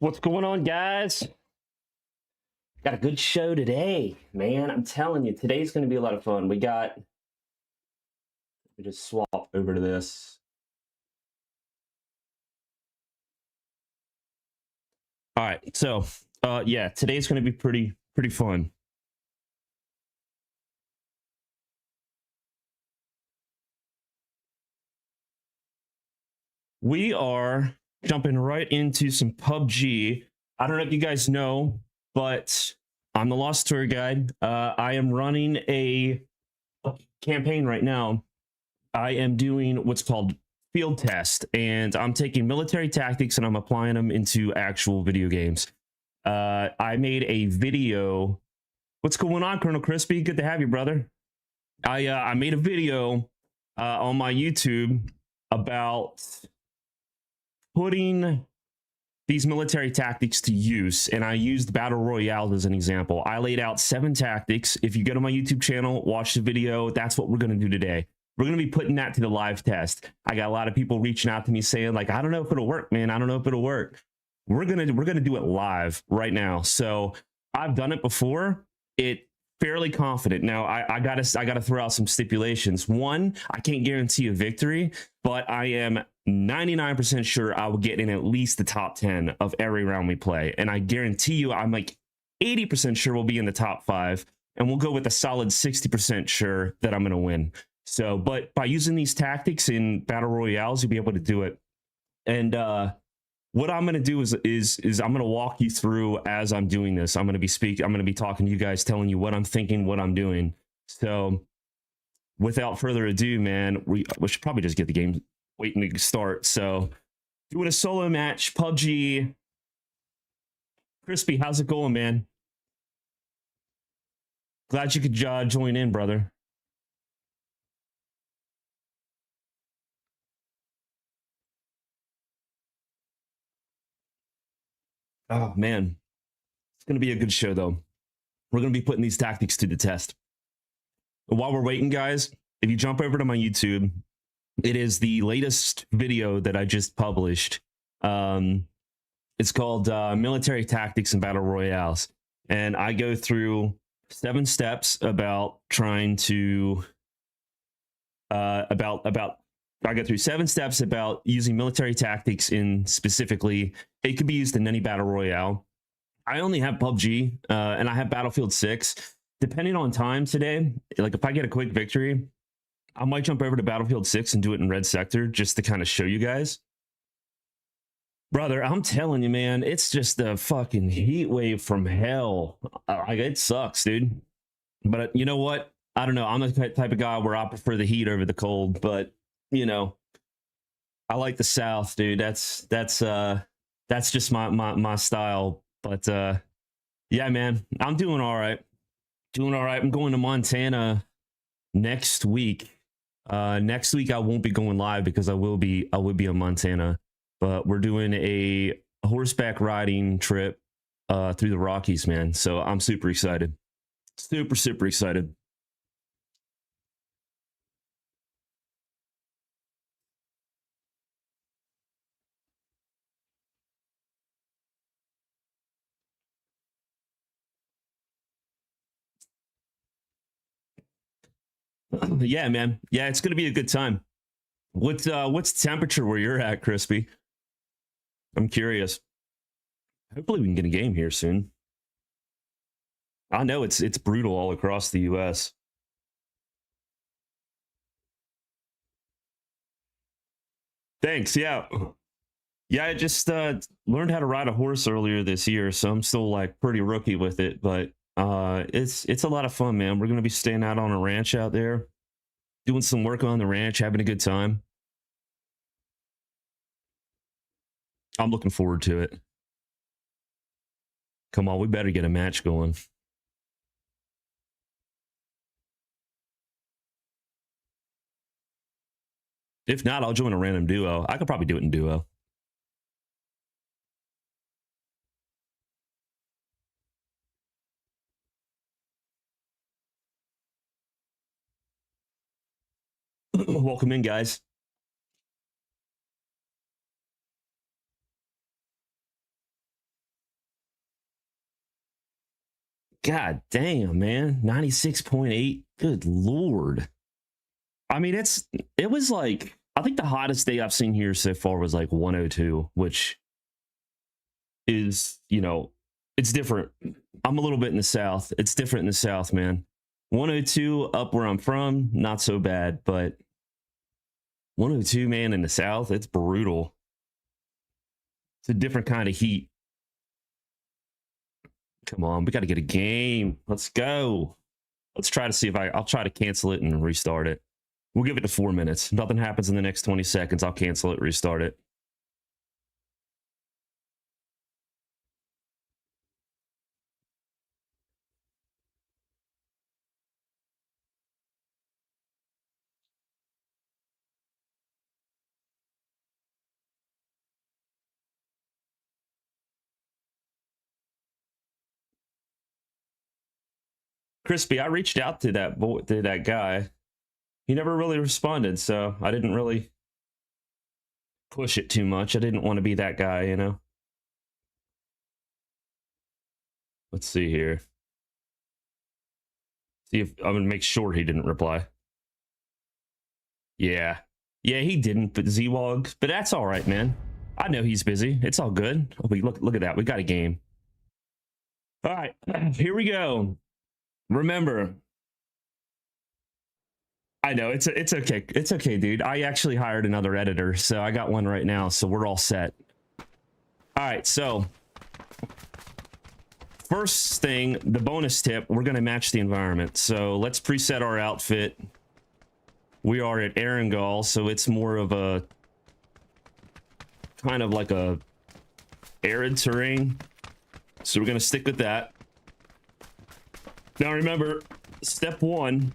What's going on, guys? Got a good show today, man. I'm telling you, today's going to be a lot of fun. We just swap over to this. All right, so yeah, today's going to be pretty fun. We are jumping right into some PUBG. I don't know if you guys know, but I'm the Lost Tour Guide. I am running a campaign right now. I am doing what's called field test, and I'm taking military tactics and I'm applying them into actual video games. I made a video. What's going on, Colonel Crispy? Good to have you, brother. I made a video on my YouTube about putting these military tactics to use, and I used Battle Royale as an example. I laid out 7 tactics. If you go to my YouTube channel, watch the video, that's what we're going to do today. We're going to be putting that to the live test. I got a lot of people reaching out to me saying, like, I don't know if it'll work, man. I don't know if it'll work. We're going to do it live right now. So I've done it before. It fairly confident. Now I gotta throw out some stipulations. One, I can't guarantee a victory, but I am 99% sure I will get in at least the top 10 of every round we play. And I guarantee you, I'm like 80% sure we'll be in the top 5, and we'll go with a solid 60% sure that I'm going to win. So, but by using these tactics in battle royales, you'll be able to do it. And what I'm going to do is I'm going to walk you through as I'm doing this. I'm going to be talking to you guys, telling you what I'm thinking, what I'm doing. So without further ado, man, we should probably just get the game waiting to start. So doing a solo match, PUBG. Crispy, how's it going, man? Glad you could join in, brother. Oh, man. It's going to be a good show, though. We're going to be putting these tactics to the test. But while we're waiting, guys, if you jump over to my YouTube, it is the latest video that I just published. It's called Military Tactics and Battle Royales. And I go through 7 steps about trying to... I go through 7 steps about using military tactics in specifically, it could be used in any battle royale. I only have PUBG and I have Battlefield 6. Depending on time today, like if I get a quick victory, I might jump over to Battlefield 6 and do it in Red Sector just to kind of show you guys. Brother, I'm telling you, man, it's just a fucking heat wave from hell. It sucks, dude. But you know what? I don't know. I'm the type of guy where I prefer the heat over the cold, but you know, I like the South, dude. That's just my style. But yeah, man, I'm doing all right. Doing all right. I'm going to Montana next week. Next week I won't be going live because I will be in Montana. But we're doing a horseback riding trip through the Rockies, man. So I'm super excited. Super excited. Yeah, man. Yeah, it's gonna be a good time. What's the temperature where you're at, Crispy? I'm curious. Hopefully we can get a game here soon. I know it's brutal all across the US. Thanks. Yeah. Yeah, I just learned how to ride a horse earlier this year, so I'm still like pretty rookie with it, but it's a lot of fun, man. We're going to be staying out on a ranch out there, doing some work on the ranch, having a good time. I'm looking forward to it. Come on, we better get a match going. If not, I'll join a random duo. I could probably do it in duo. Welcome in, guys. God damn, man. 96.8. Good Lord. I mean, it was like, I think the hottest day I've seen here so far was like 102, which is, you know, it's different. I'm a little bit in the South. It's different in the South, man. 102 up where I'm from, not so bad, but 102, man, in the South, it's brutal. It's a different kind of heat. Come on, we got to get a game. Let's go. Let's try to see if I'll try to cancel it and restart it. We'll give it to 4 minutes. Nothing happens in the next 20 seconds. I'll cancel it, restart it. Crispy, I reached out to that guy. He never really responded, so I didn't really push it too much. I didn't want to be that guy, you know. Let's see here. See if I'm gonna make sure he didn't reply. Yeah, he didn't. But Zwog, but that's all right, man. I know he's busy. It's all good. Oh, look at that. We got a game. All right, here we go. Remember, I know it's okay. It's okay, dude. I actually hired another editor, so I got one right now, so we're all set. All right, so first thing, the bonus tip, we're gonna match the environment. So let's preset our outfit. We are at Erangel, so it's more of a kind of like a arid terrain. So we're gonna stick with that. Now remember, step 1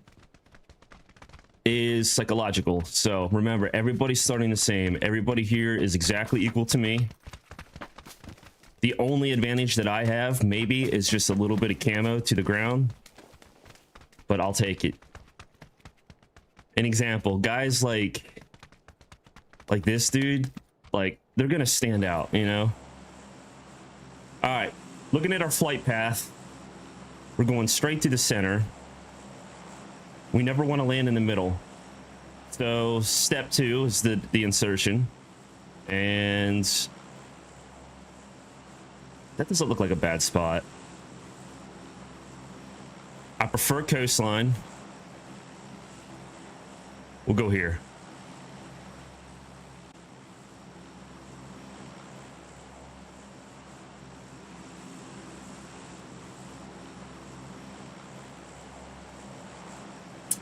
is psychological. So remember, everybody's starting the same. Everybody here is exactly equal to me. The only advantage that I have, maybe, is just a little bit of camo to the ground. But I'll take it. An example, guys like this dude, like, they're gonna stand out, you know? Alright, looking at our flight path, we're going straight to the center. We never want to land in the middle. So step 2 is the insertion. And that doesn't look like a bad spot. I prefer coastline. We'll go here.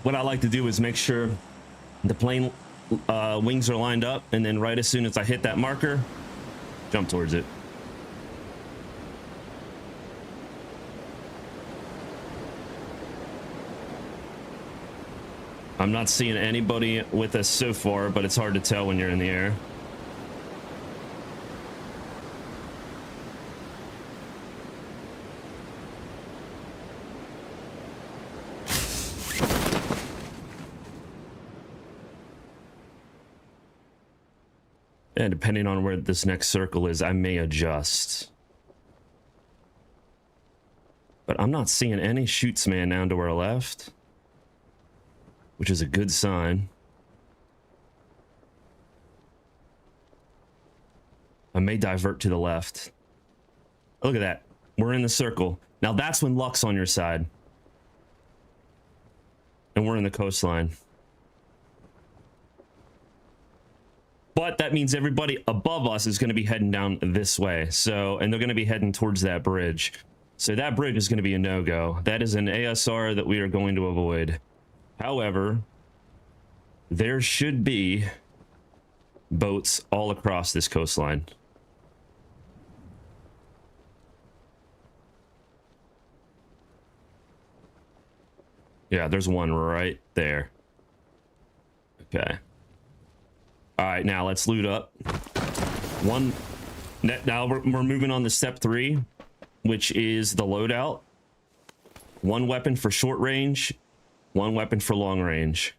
What I like to do is make sure the plane wings are lined up, and then right as soon as I hit that marker, jump towards it. I'm not seeing anybody with us so far, but it's hard to tell when you're in the air. And depending on where this next circle is, I may adjust. But I'm not seeing any shoots man down to our left, which is a good sign. I may divert to the left. Look at that. We're in the circle. Now that's when luck's on your side. And we're in the coastline. But that means everybody above us is going to be heading down this way. So, and they're going to be heading towards that bridge. So that bridge is going to be a no-go. That is an ASR that we are going to avoid. However, there should be boats all across this coastline. Yeah, there's one right there. Okay. All right, now let's loot up. Now we're moving on to step 3, which is the loadout. 1 weapon for short range, 1 weapon for long range.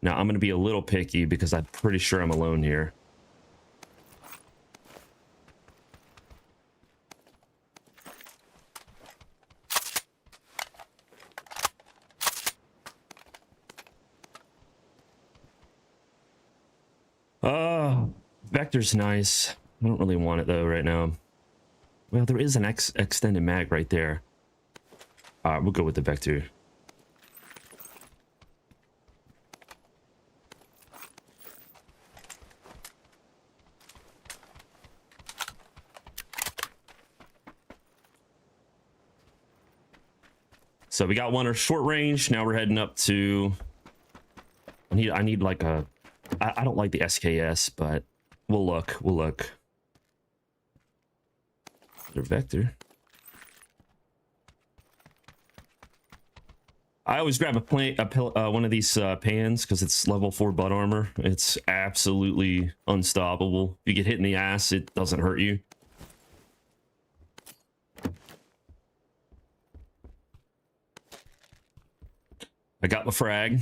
Now I'm going to be a little picky because I'm pretty sure I'm alone here. Vector's nice. I don't really want it though right now. Well, there is an extended mag right there. All right, we'll go with the Vector. So we got one at short range. Now we're heading up to. I need like a. I don't like the SKS, but we'll look. We'll look. Their Vector. I always grab one of these pans because it's level 4 butt armor. It's absolutely unstoppable. If you get hit in the ass, it doesn't hurt you. I got my frag.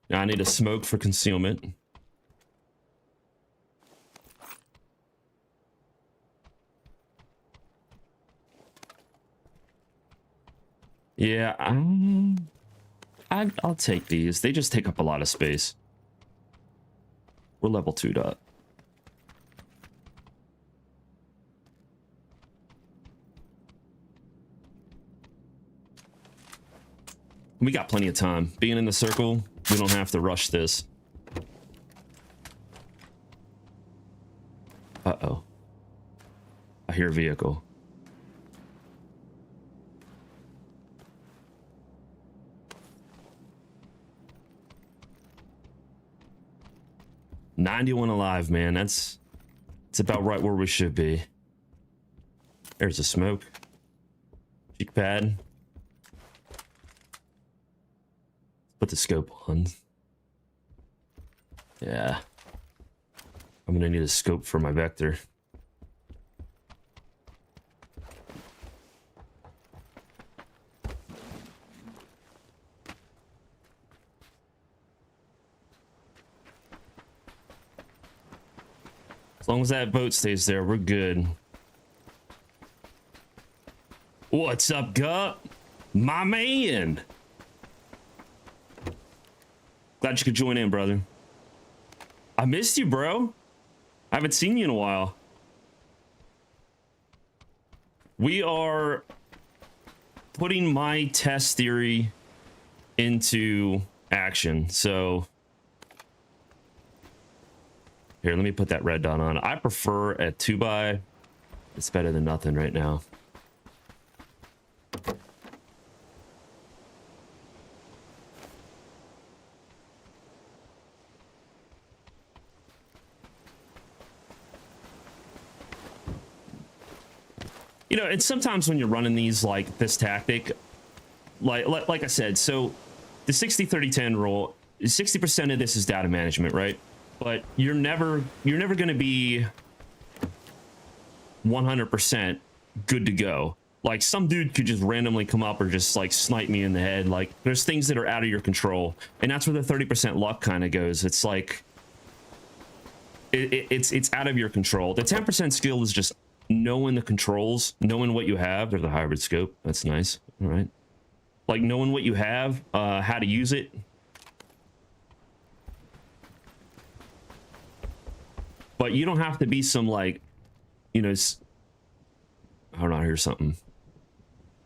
Now I need a smoke for concealment. Yeah, I'll take these. They just take up a lot of space. We're level 2'd up. We got plenty of time. Being in the circle, we don't have to rush this. Uh-oh. I hear a vehicle. "91 alive, man. It's about right where we should be." There's a smoke. Cheek pad. Put the scope on. Yeah. I'm gonna need a scope for my Vector. As long as that boat stays there, we're good. What's up, Gup? My man! Glad you could join in, brother. I missed you, bro. I haven't seen you in a while. We are putting my test theory into action, so... Here, let me put that red dot on. I prefer a 2x. It's better than nothing right now. You know, and sometimes when you're running these, like this tactic, like I said, so the 60-30-10 rule, 60% of this is data management, right? But you're never going to be 100% good to go. Like, some dude could just randomly come up or just like snipe me in the head. Like, there's things that are out of your control, and that's where the 30% luck kind of goes. It's like it's out of your control. The 10% skill is just knowing the controls, knowing what you have. There's a hybrid scope. That's nice. All right, like knowing what you have, how to use it. But you don't have to be some, like, you know, hold on, here's something.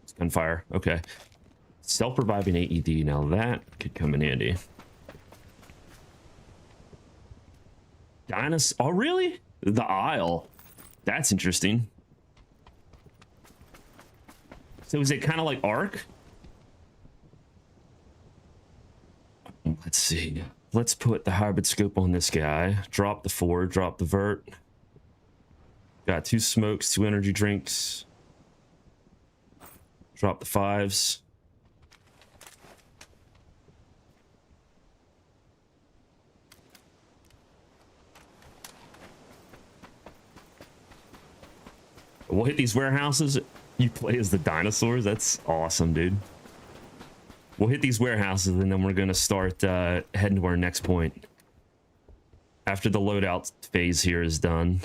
It's gunfire. Okay. Self-reviving AED. Now that could come in handy. Dinosaur. Oh, really? The Isle. That's interesting. So is it kind of like Ark? Let's see. Let's put the hybrid scope on this guy. Drop the 4, drop the vert. Got 2 smokes, 2 energy drinks. Drop the 5s. We'll hit these warehouses. You play as the dinosaurs? That's awesome, dude. We'll hit these warehouses, and then we're going to start heading to our next point. After the loadout phase here is done.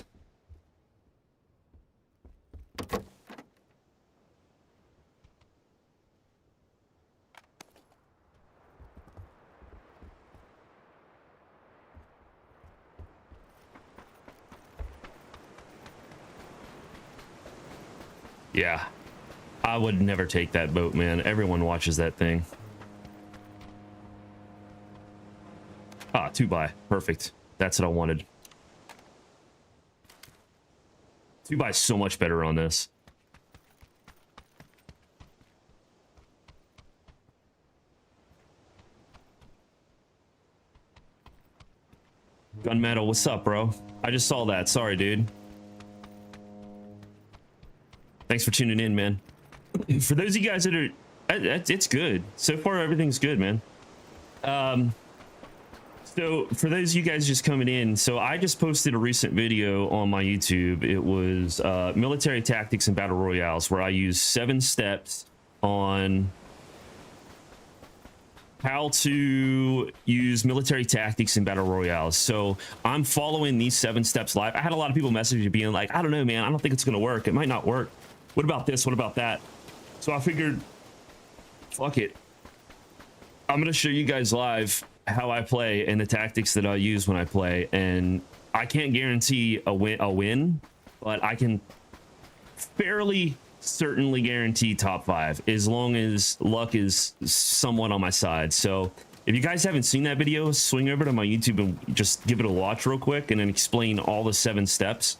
Yeah, I would never take that boat, man. Everyone watches that thing. Ah, 2x. Perfect. That's what I wanted. 2x is so much better on this. Gunmetal, what's up, bro? I just saw that. Sorry, dude. Thanks for tuning in, man. For those of you guys that are... It's good. So far, everything's good, man. So for those of you guys just coming in, so I just posted a recent video on my YouTube. It was military tactics and battle royales, where I use 7 steps on how to use military tactics in battle royales. So I'm following these 7 steps live. I had a lot of people message me being like, I don't know, man, I don't think it's gonna work. It might not work. What about this? What about that? So I figured, fuck it, I'm gonna show you guys live how I play and the tactics that I use when I play. And I can't guarantee a win, but I can fairly certainly guarantee top 5 as long as luck is somewhat on my side. So if you guys haven't seen that video, swing over to my YouTube and just give it a watch real quick and then explain all the 7 steps.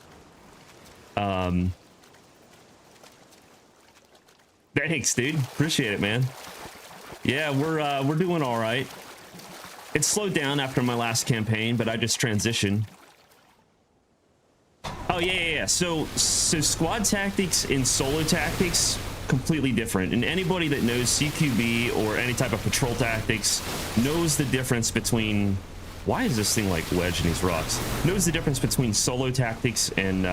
Thanks, dude. Appreciate it, man. Yeah, we're doing all right. It slowed down after my last campaign, but I just transitioned. Oh yeah. So squad tactics and solo tactics completely different. And anybody that knows CQB or any type of patrol tactics knows the difference between... Why is this thing like wedged in these rocks? Knows the difference between solo tactics and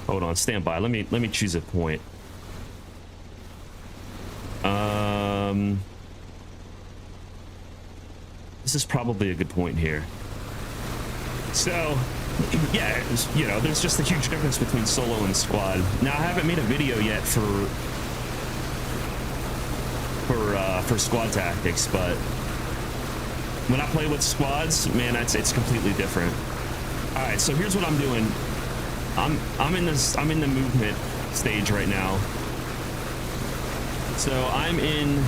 hold on, stand by. Let me choose a point. This is probably a good point here. So, yeah, you know, there's just a huge difference between solo and squad. Now, I haven't made a video yet for squad tactics, but when I play with squads, man, it's completely different. All right, so here's what I'm doing. I'm in the movement stage right now. So I'm in...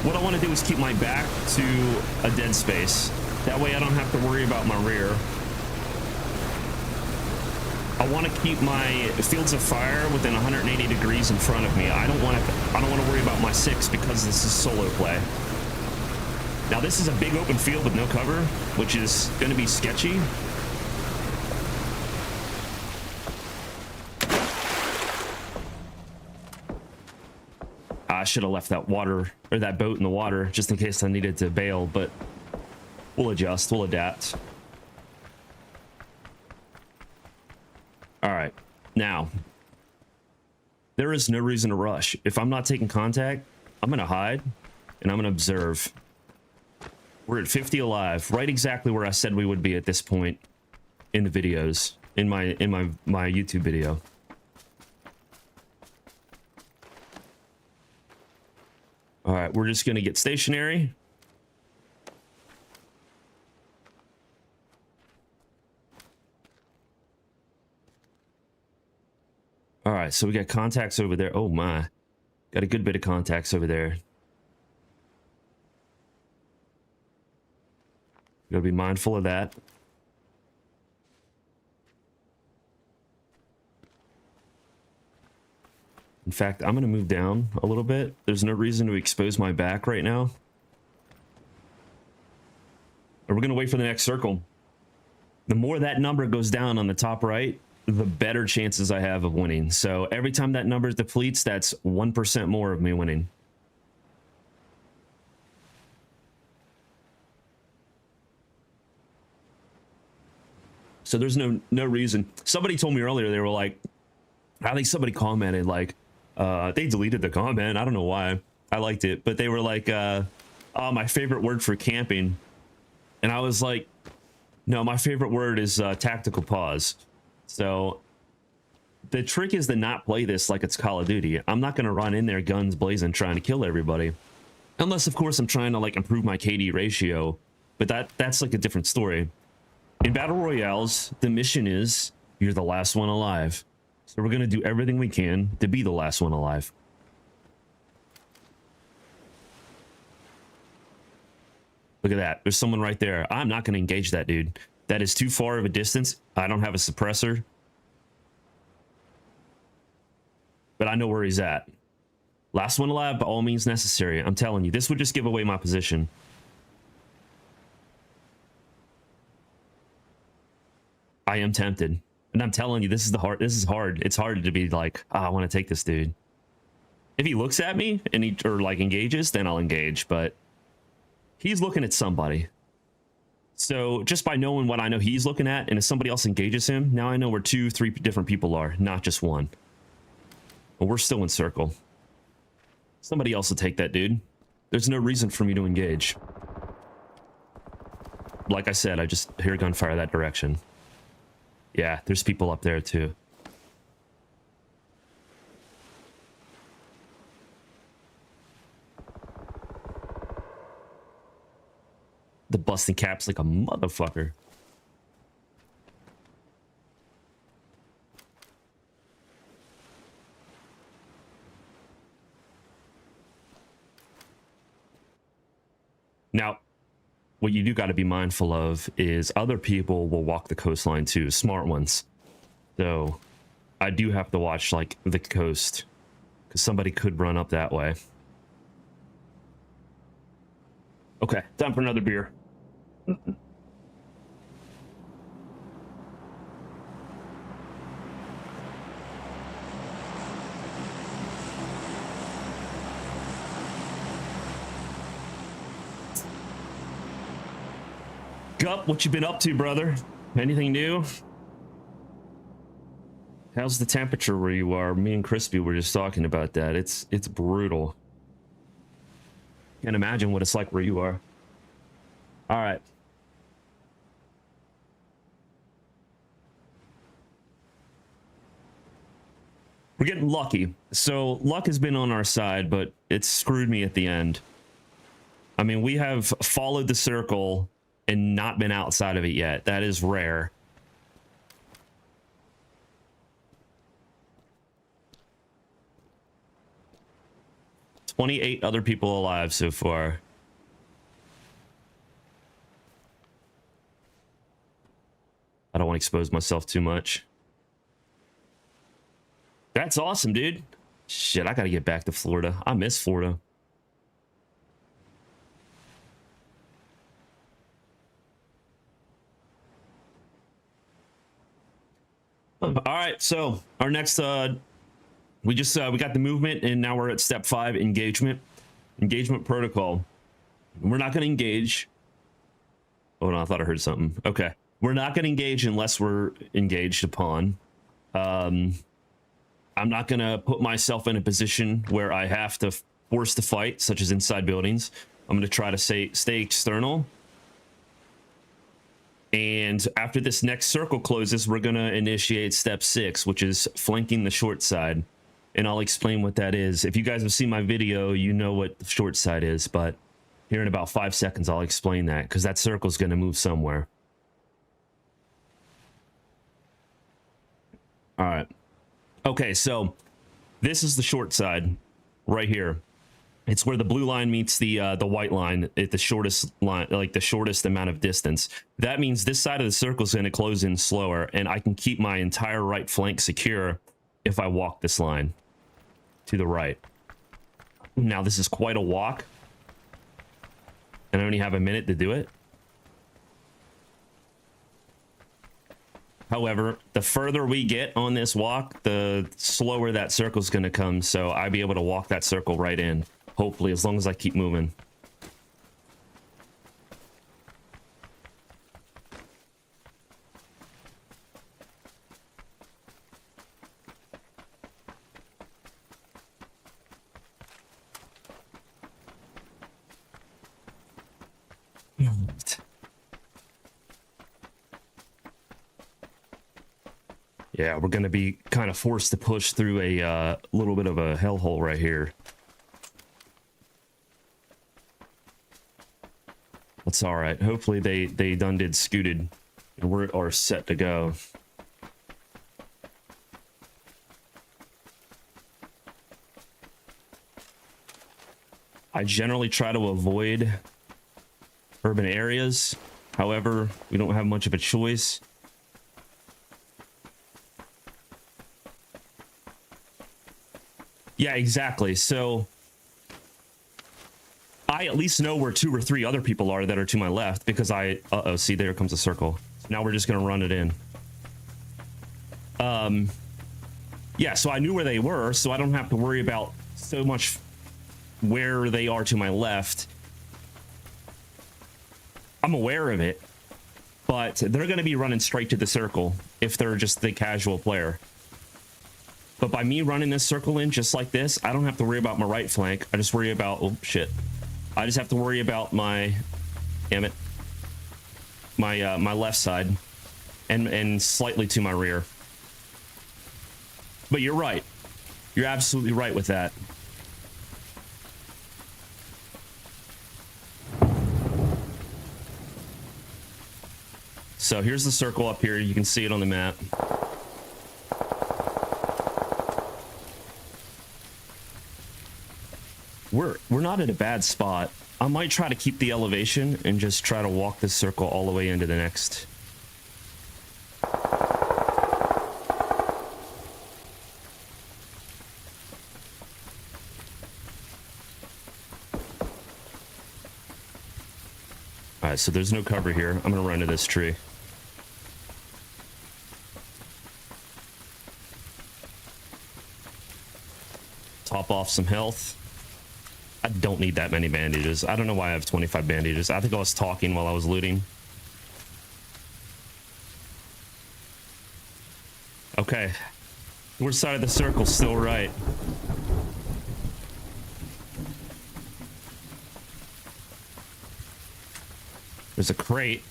What I want to do is keep my back to a dead space. That way I don't have to worry about my rear. I want to keep my fields of fire within 180 degrees in front of me. I don't want to worry about my 6 because this is solo play. Now this is a big open field with no cover, which is going to be sketchy. I should have left that water or that boat in the water just in case I needed to bail, but we'll adjust, we'll adapt. All right, now there is no reason to rush. If I'm not taking contact, I'm gonna hide and I'm gonna observe. We're at 50 alive, right exactly where I said we would be at this point in the videos, in my YouTube video. All right, we're just gonna get stationary. All right, so we got contacts over there. Oh my, got a good bit of contacts over there. Gotta be mindful of that. In fact, I'm gonna move down a little bit. There's no reason to expose my back right now. And we're gonna wait for the next circle. The more that number goes down on the top right, the better chances I have of winning. So every time that number depletes, that's 1% more of me winning. So there's no reason. Somebody told me earlier, they were like, I think somebody commented like, they deleted the comment. I don't know why. I liked it, but they were like, oh, my favorite word for camping. And I was like, no, my favorite word is tactical pause. So the trick is to not play this like it's Call of Duty. I'm not going to run in there guns blazing trying to kill everybody. Unless, of course, I'm trying to like improve my KD ratio. But that's like a different story. In Battle Royales, the mission is you're the last one alive. So we're going to do everything we can to be the last one alive. Look at that. There's someone right there. I'm not going to engage that dude. That is too far of a distance. I don't have a suppressor. But I know where he's at. Last one alive by all means necessary. I'm telling you, this would just give away my position. I am tempted. And I'm telling you, this is hard. It's hard to be like, oh, I want to take this dude. If he looks at me and he like engages, then I'll engage, but he's looking at somebody. So just by knowing what I know he's looking at, and if somebody else engages him, now I know where 2, 3 different people are, not just one. But we're still in circle. Somebody else will take that dude. There's no reason for me to engage. Like I said, I just hear gunfire that direction. Yeah, there's people up there too. The busting caps like a motherfucker. Now, what you do got to be mindful of is other people will walk the coastline too, smart ones. So I do have to watch like the coast because somebody could run up that way. Okay, time for another beer. Gup, what you been up to, brother? Anything new? How's the temperature where you are? Me and Crispy were just talking about that. It's brutal. Can't imagine what it's like where you are. All right. We're getting lucky. So luck has been on our side, but it's screwed me at the end. I mean, we have followed the circle and not been outside of it yet. That is rare. "28 other people alive so far." I don't want to expose myself too much. That's awesome, dude. Shit, I gotta get back to Florida. I miss Florida. All right, so our next we got the movement, and now we're at step 5, engagement protocol. We're not going to engage. Oh no, I thought I heard something. Okay, we're not going to engage unless we're engaged upon. I'm not going to put myself in a position where I have to force the fight, such as inside buildings. I'm going to try to stay external. And after this next circle closes, we're going to initiate step 6, which is flanking the short side. And I'll explain what that is. If you guys have seen my video, you know what the short side is. But here in about 5 seconds, I'll explain that, because that circle is going to move somewhere. All right. Okay, so this is the short side right here. It's where the blue line meets the white line at the shortest line, like the shortest amount of distance. That means this side of the circle is going to close in slower, and I can keep my entire right flank secure if I walk this line to the right. Now, this is quite a walk, and I only have a minute to do it. However, the further we get on this walk, the slower that circle is going to come, so I'll be able to walk that circle right in. Hopefully, as long as I keep moving. Yeah, we're going to be kind of forced to push through a little bit of a hellhole right here. That's all right. Hopefully they done did scooted and we're set to go. I generally try to avoid urban areas. However, we don't have much of a choice. Yeah, exactly. So I at least know where 2 or 3 other people are that are to my left because uh-oh, see, there comes a circle. Now we're just going to run it in. Yeah, so I knew where they were, so I don't have to worry about so much where they are to my left. I'm aware of it, but they're going to be running straight to the circle if they're just the casual player. But by me running this circle in just like this, I don't have to worry about my right flank. I just worry about, oh shit. I just have to worry about my, damn it, my left side and slightly to my rear. But you're right. You're absolutely right with that. So here's the circle up here. You can see it on the map. We're not at a bad spot. I might try to keep the elevation and just try to walk this circle all the way into the next. All right, so there's no cover here. I'm gonna run to this tree. Top off some health. I don't need that many bandages. I don't know why I have 25 bandages. I think I was talking while I was looting. Okay. Which side of the circle still right? There's a crate.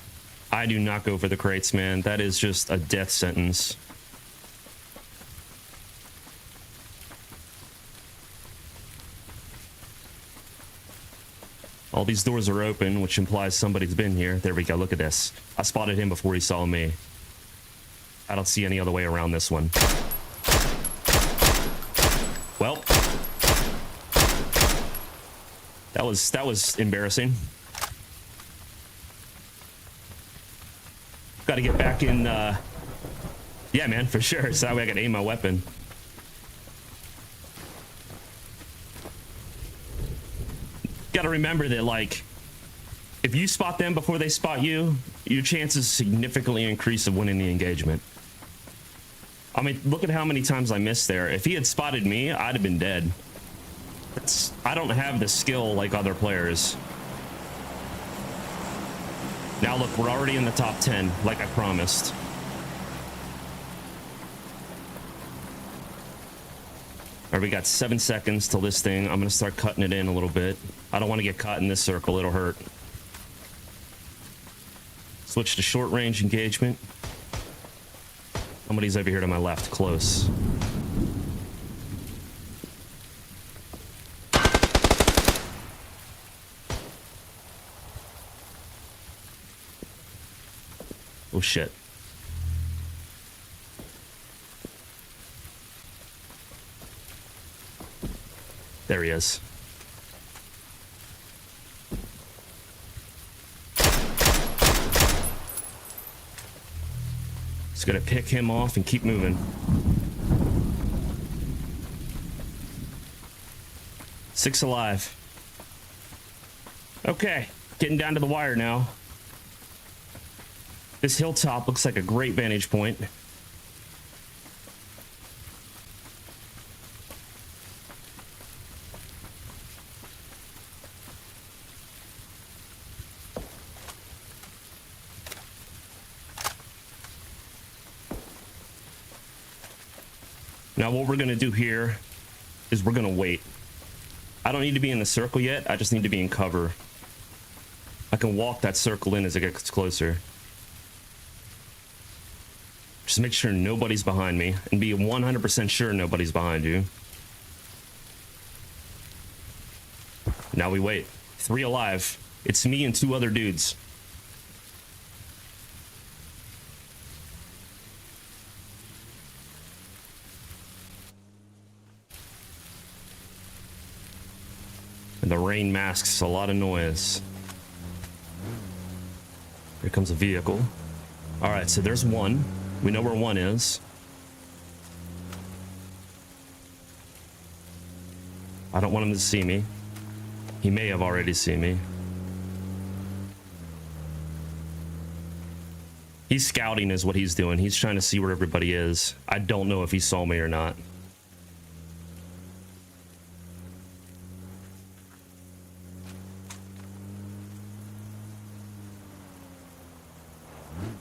I do not go for the crates, man. That is just a death sentence. All these doors are open, which implies somebody's been here. There we go. Look at this. I spotted him before he saw me. I don't see any other way around this one. Well, that was embarrassing. Got to get back in. Yeah, man, for sure. So that way I can aim my weapon. Got to remember that, like, if you spot them before they spot you, your chances significantly increase of winning the engagement. I mean, look at how many times I missed there. If he had spotted me, I'd have been dead. I don't have the skill like other players. Now look, we're already in the top 10, like I promised. All right, we got 7 seconds till this thing. I'm gonna start cutting it in a little bit. I don't want to get caught in this circle, it'll hurt. Switch to short range engagement. Somebody's over here to my left, close. Oh shit. There he is. Just gonna pick him off and keep moving. Six alive. Okay, getting down to the wire now. This hilltop looks like a great vantage point. Now what we're gonna do here is we're gonna wait. I don't need to be in the circle yet, I just need to be in cover. I can walk that circle in as it gets closer. Just make sure nobody's behind me and be 100% sure nobody's behind you. Now we wait. 3 alive. It's me and 2 other dudes. And the rain masks a lot of noise. Here comes a vehicle. All right, so there's one. We know where one is. I don't want him to see me. He may have already seen me. He's scouting is what he's doing. He's trying to see where everybody is. I don't know if he saw me or not.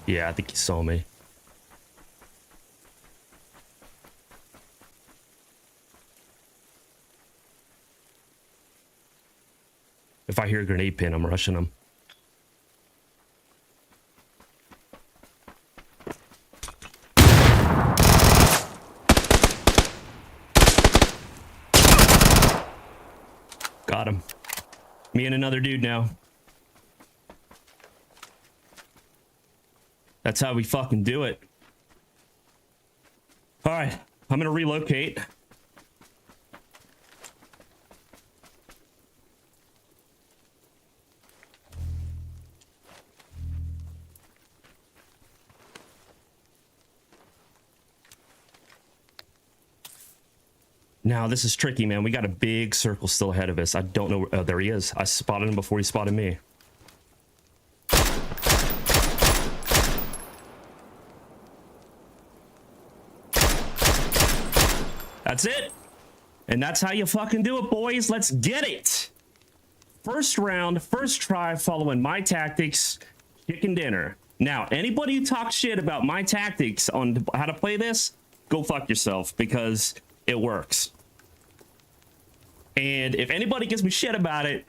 Yeah, I think he saw me. If I hear a grenade pin, I'm rushing him. Got him. Me and another dude now. That's how we fucking do it. All right, I'm gonna relocate. Now, this is tricky, man. We got a big circle still ahead of us. I don't know. Oh, there he is. I spotted him before he spotted me. That's it. And that's how you fucking do it, boys. Let's get it. First round, first try, following my tactics, chicken dinner. Now, anybody who talks shit about my tactics on how to play this, go fuck yourself, because it works. And if anybody gives me shit about it,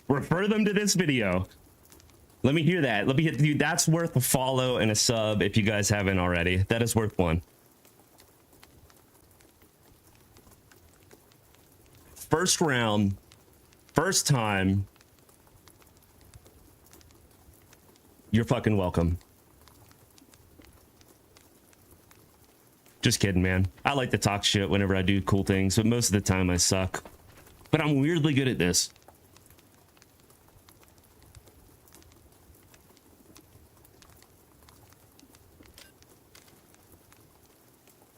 refer them to this video. Let me hear that. Let me hit, dude, that's worth a follow and a sub if you guys haven't already. That is worth one. First round, first time. You're fucking welcome. Just kidding, man. I like to talk shit whenever I do cool things, but most of the time I suck. But I'm weirdly good at this.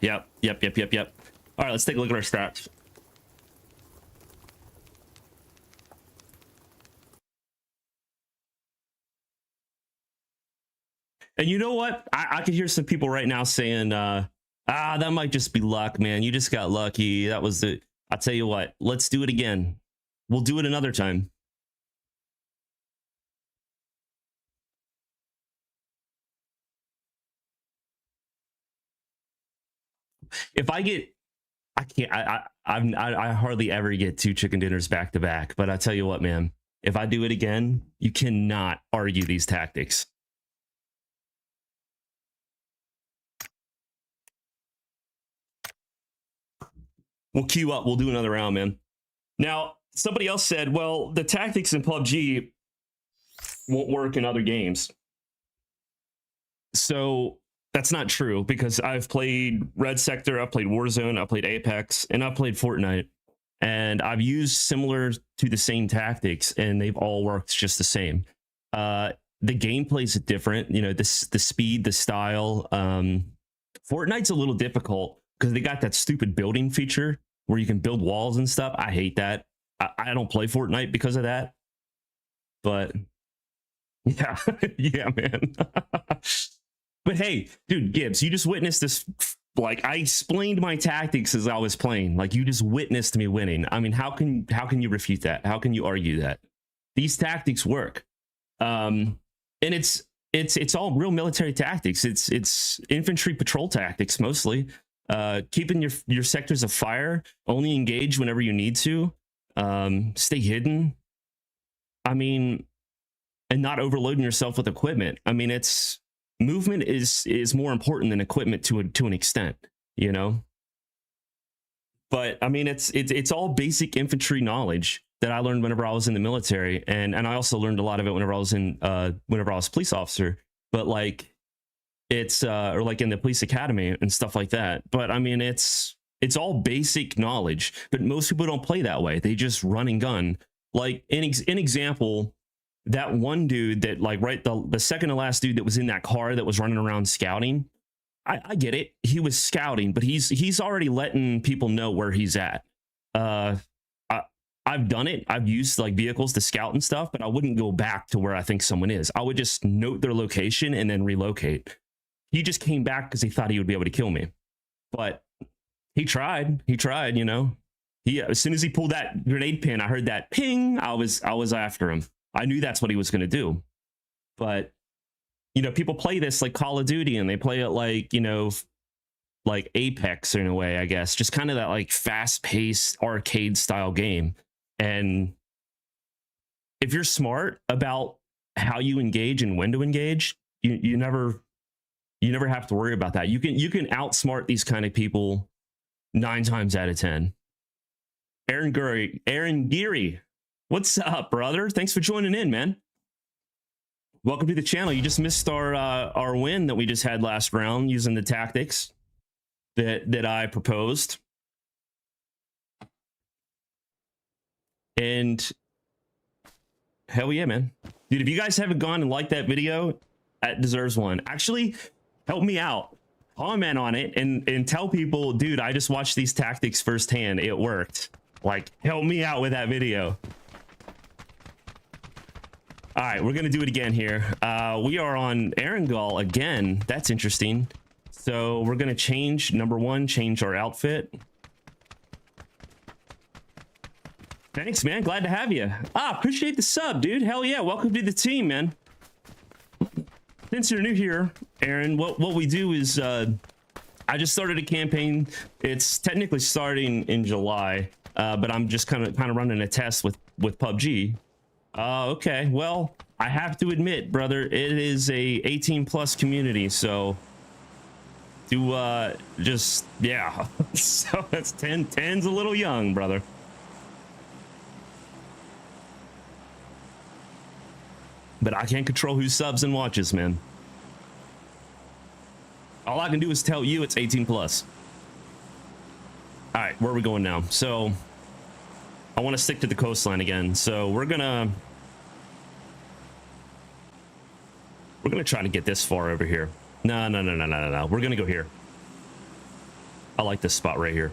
Yep. All right, let's take a look at our stats. And you know what? I could hear some people right now saying, that might just be luck, man. You just got lucky. That was the... I'll tell you what. Let's do it again. We'll do it another time. If I get... I can't... I hardly ever get 2 chicken dinners back to back. But I tell you what, man. If I do it again, you cannot argue these tactics. We'll queue up. We'll do another round, man. Now, somebody else said, well, the tactics in PUBG won't work in other games. So that's not true, because I've played Red Sector, I've played Warzone, I've played Apex, and I've played Fortnite. And I've used similar to the same tactics, and they've all worked just the same. The gameplay's different, you know, the speed, the style. Fortnite's a little difficult because they got that stupid building feature where you can build walls and stuff. I hate that. I don't play Fortnite because of that. But yeah, yeah, man. But hey, dude, Gibbs, you just witnessed this. Like, I explained my tactics as I was playing. Like, you just witnessed me winning. I mean, how can you refute that? How can you argue that? These tactics work. And it's all real military tactics. It's infantry patrol tactics mostly. Keeping your sectors of fire, only engage whenever you need to, stay hidden. I mean, and not overloading yourself with equipment. I mean, movement is more important than equipment to an extent, you know. But I mean, it's all basic infantry knowledge that I learned whenever I was in the military, and I also learned a lot of it whenever I was a police officer. But like, it's or like in the police academy and stuff like that. But I mean, it's all basic knowledge, but most people don't play that way. They just run and gun. Like an example, that one dude that like the second to last dude that was in that car that was running around scouting. I get it. He was scouting, but he's already letting people know where he's at. Uh, I've done it. I've used like vehicles to scout and stuff, but I wouldn't go back to where I think someone is. I would just note their location and then relocate. He just came back because he thought he would be able to kill me, but he tried. He tried. You know, as soon as he pulled that grenade pin, I heard that ping. I was after him. I knew that's what he was going to do, but you know, people play this like Call of Duty and they play it like, you know, like Apex in a way, I guess, just kind of that like fast paced arcade style game. And if you're smart about how you engage and when to engage, you never have to worry about that. You can outsmart these kind of people 9 times out of 10. Aaron Geary, what's up, brother? Thanks for joining in, man. Welcome to the channel. You just missed our win that we just had last round using the tactics that I proposed. And hell yeah, man. Dude, if you guys haven't gone and liked that video, that deserves one. Actually, help me out. Comment on it and tell people, dude, I just watched these tactics firsthand. It worked. Like, help me out with that video. All right, we're gonna do it again here. We are on Erangel again. That's interesting. So we're gonna change number 1, change our outfit. Thanks, man. Glad to have you. Appreciate the sub, dude. Hell yeah. Welcome to the team, man. Since you're new here, Aaron, what we do is I just started a campaign. It's technically starting in July, but I'm just kind of running a test with PUBG. Okay, well, I have to admit, brother, it is a 18+ community, so just yeah. So that's 10's a little young, brother. But I can't control who subs and watches, man. All I can do is tell you it's 18+. All right, where are we going now? So I want to stick to the coastline again. So we're gonna try to get this far over here. No. We're gonna go here. I like this spot right here.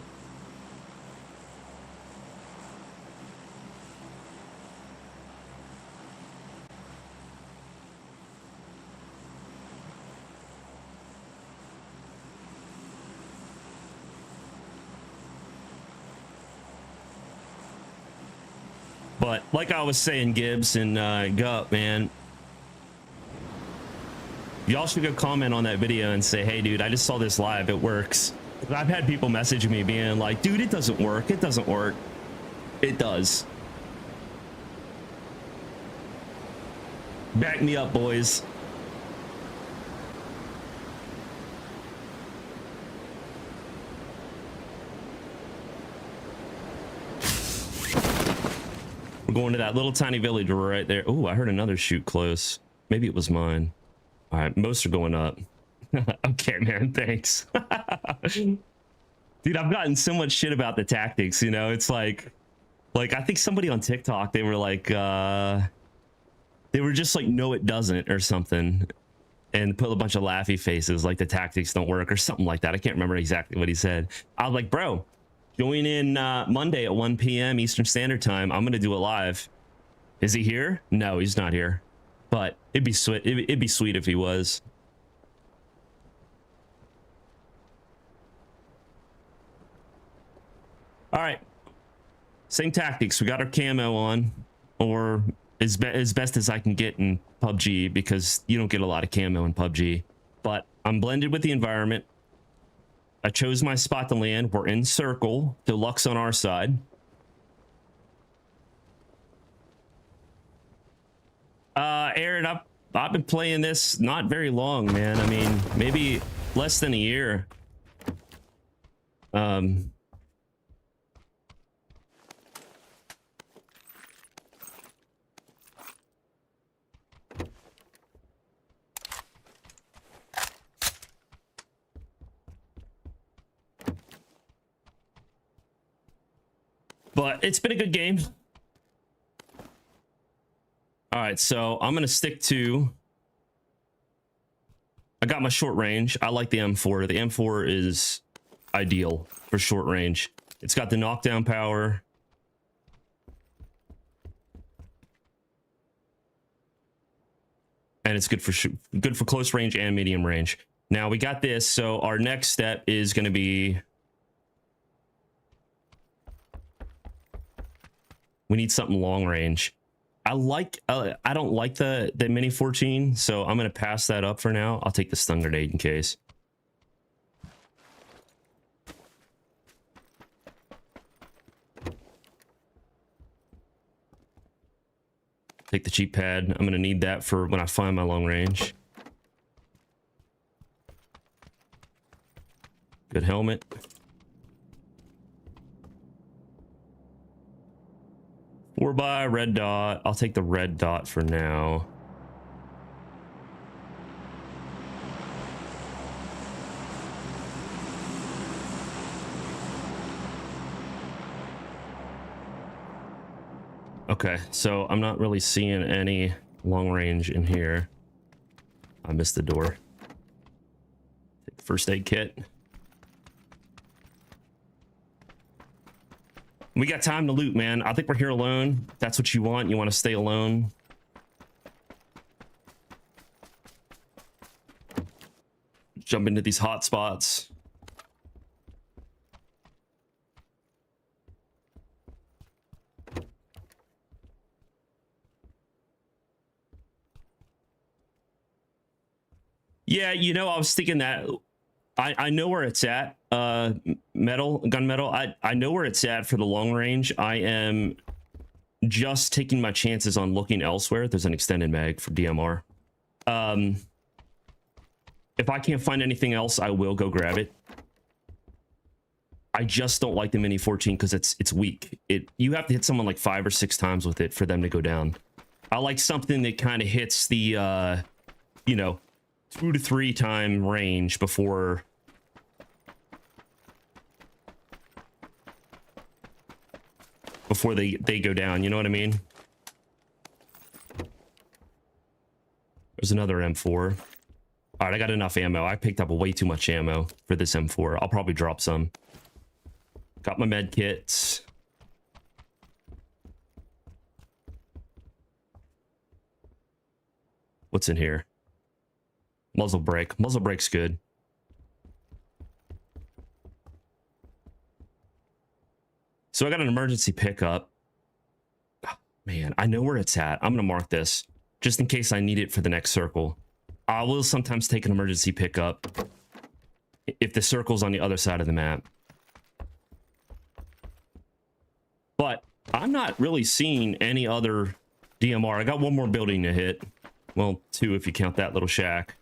But like I was saying, Gibbs and Gup, man, y'all should go comment on that video and say, hey, dude, I just saw this live. It works. I've had people message me being like, dude, it doesn't work. It doesn't work. It does. Back me up, boys. We're going to that little tiny village right there. Oh, I heard another shoot close. Maybe it was mine. All right, most are going up. Okay, man, thanks. Dude, I've gotten so much shit about the tactics, you know. It's like I think somebody on TikTok, they were like they were just like, no, it doesn't, or something, and put a bunch of laughy faces like the tactics don't work or something like that. I can't remember exactly what he said. I was like, bro, join in Monday at 1 p.m. Eastern Standard Time. I'm gonna do it live. Is he here? No, he's not here. But it'd be sweet. It'd be sweet if he was. All right, same tactics. We got our camo on, or as best as I can get in PUBG, because you don't get a lot of camo in PUBG. But I'm blended with the environment. I chose my spot to land. We're in circle. Deluxe on our side. Aaron, I've been playing this not very long, man. I mean, maybe less than a year. But it's been a good game. All right, so I'm gonna stick to. I got my short range. I like the M4. The M4 is ideal for short range. It's got the knockdown power. And it's good for close range and medium range. Now we got this, so our next step is going to be we need something long range. I don't like the Mini 14, so I'm going to pass that up for now. I'll take the stun grenade in case. Take the cheap pad. I'm going to need that for when I find my long range. Good helmet. Four by red dot. I'll take the red dot for now. Okay, so I'm not really seeing any long range in here. I missed the door. Take the first aid kit. We got time to loot, man. I think we're here alone. If that's what you want. You want to stay alone. Jump into these hot spots. Yeah, you know, I was thinking that I know where it's at. Gunmetal. I know where it's at for the long range. I am just taking my chances on looking elsewhere. There's an extended mag for DMR. If I can't find anything else, I will go grab it. I just don't like the Mini 14 because it's weak. You have to hit someone like 5 or 6 times with it for them to go down. I like something that kind of hits the you know, 2 to 3 time range before they go down, you know what I mean? There's another M4. All right, I got enough ammo. I picked up way too much ammo for this M4. I'll probably drop some. Got my med kits. What's in here? Muzzle brake. Muzzle brake's good. So I got an emergency pickup. Oh, man, I know where it's at. I'm going to mark this just in case I need it for the next circle. I will sometimes take an emergency pickup if the circle's on the other side of the map. But I'm not really seeing any other DMR. I got one more building to hit. Well, 2 if you count that little shack.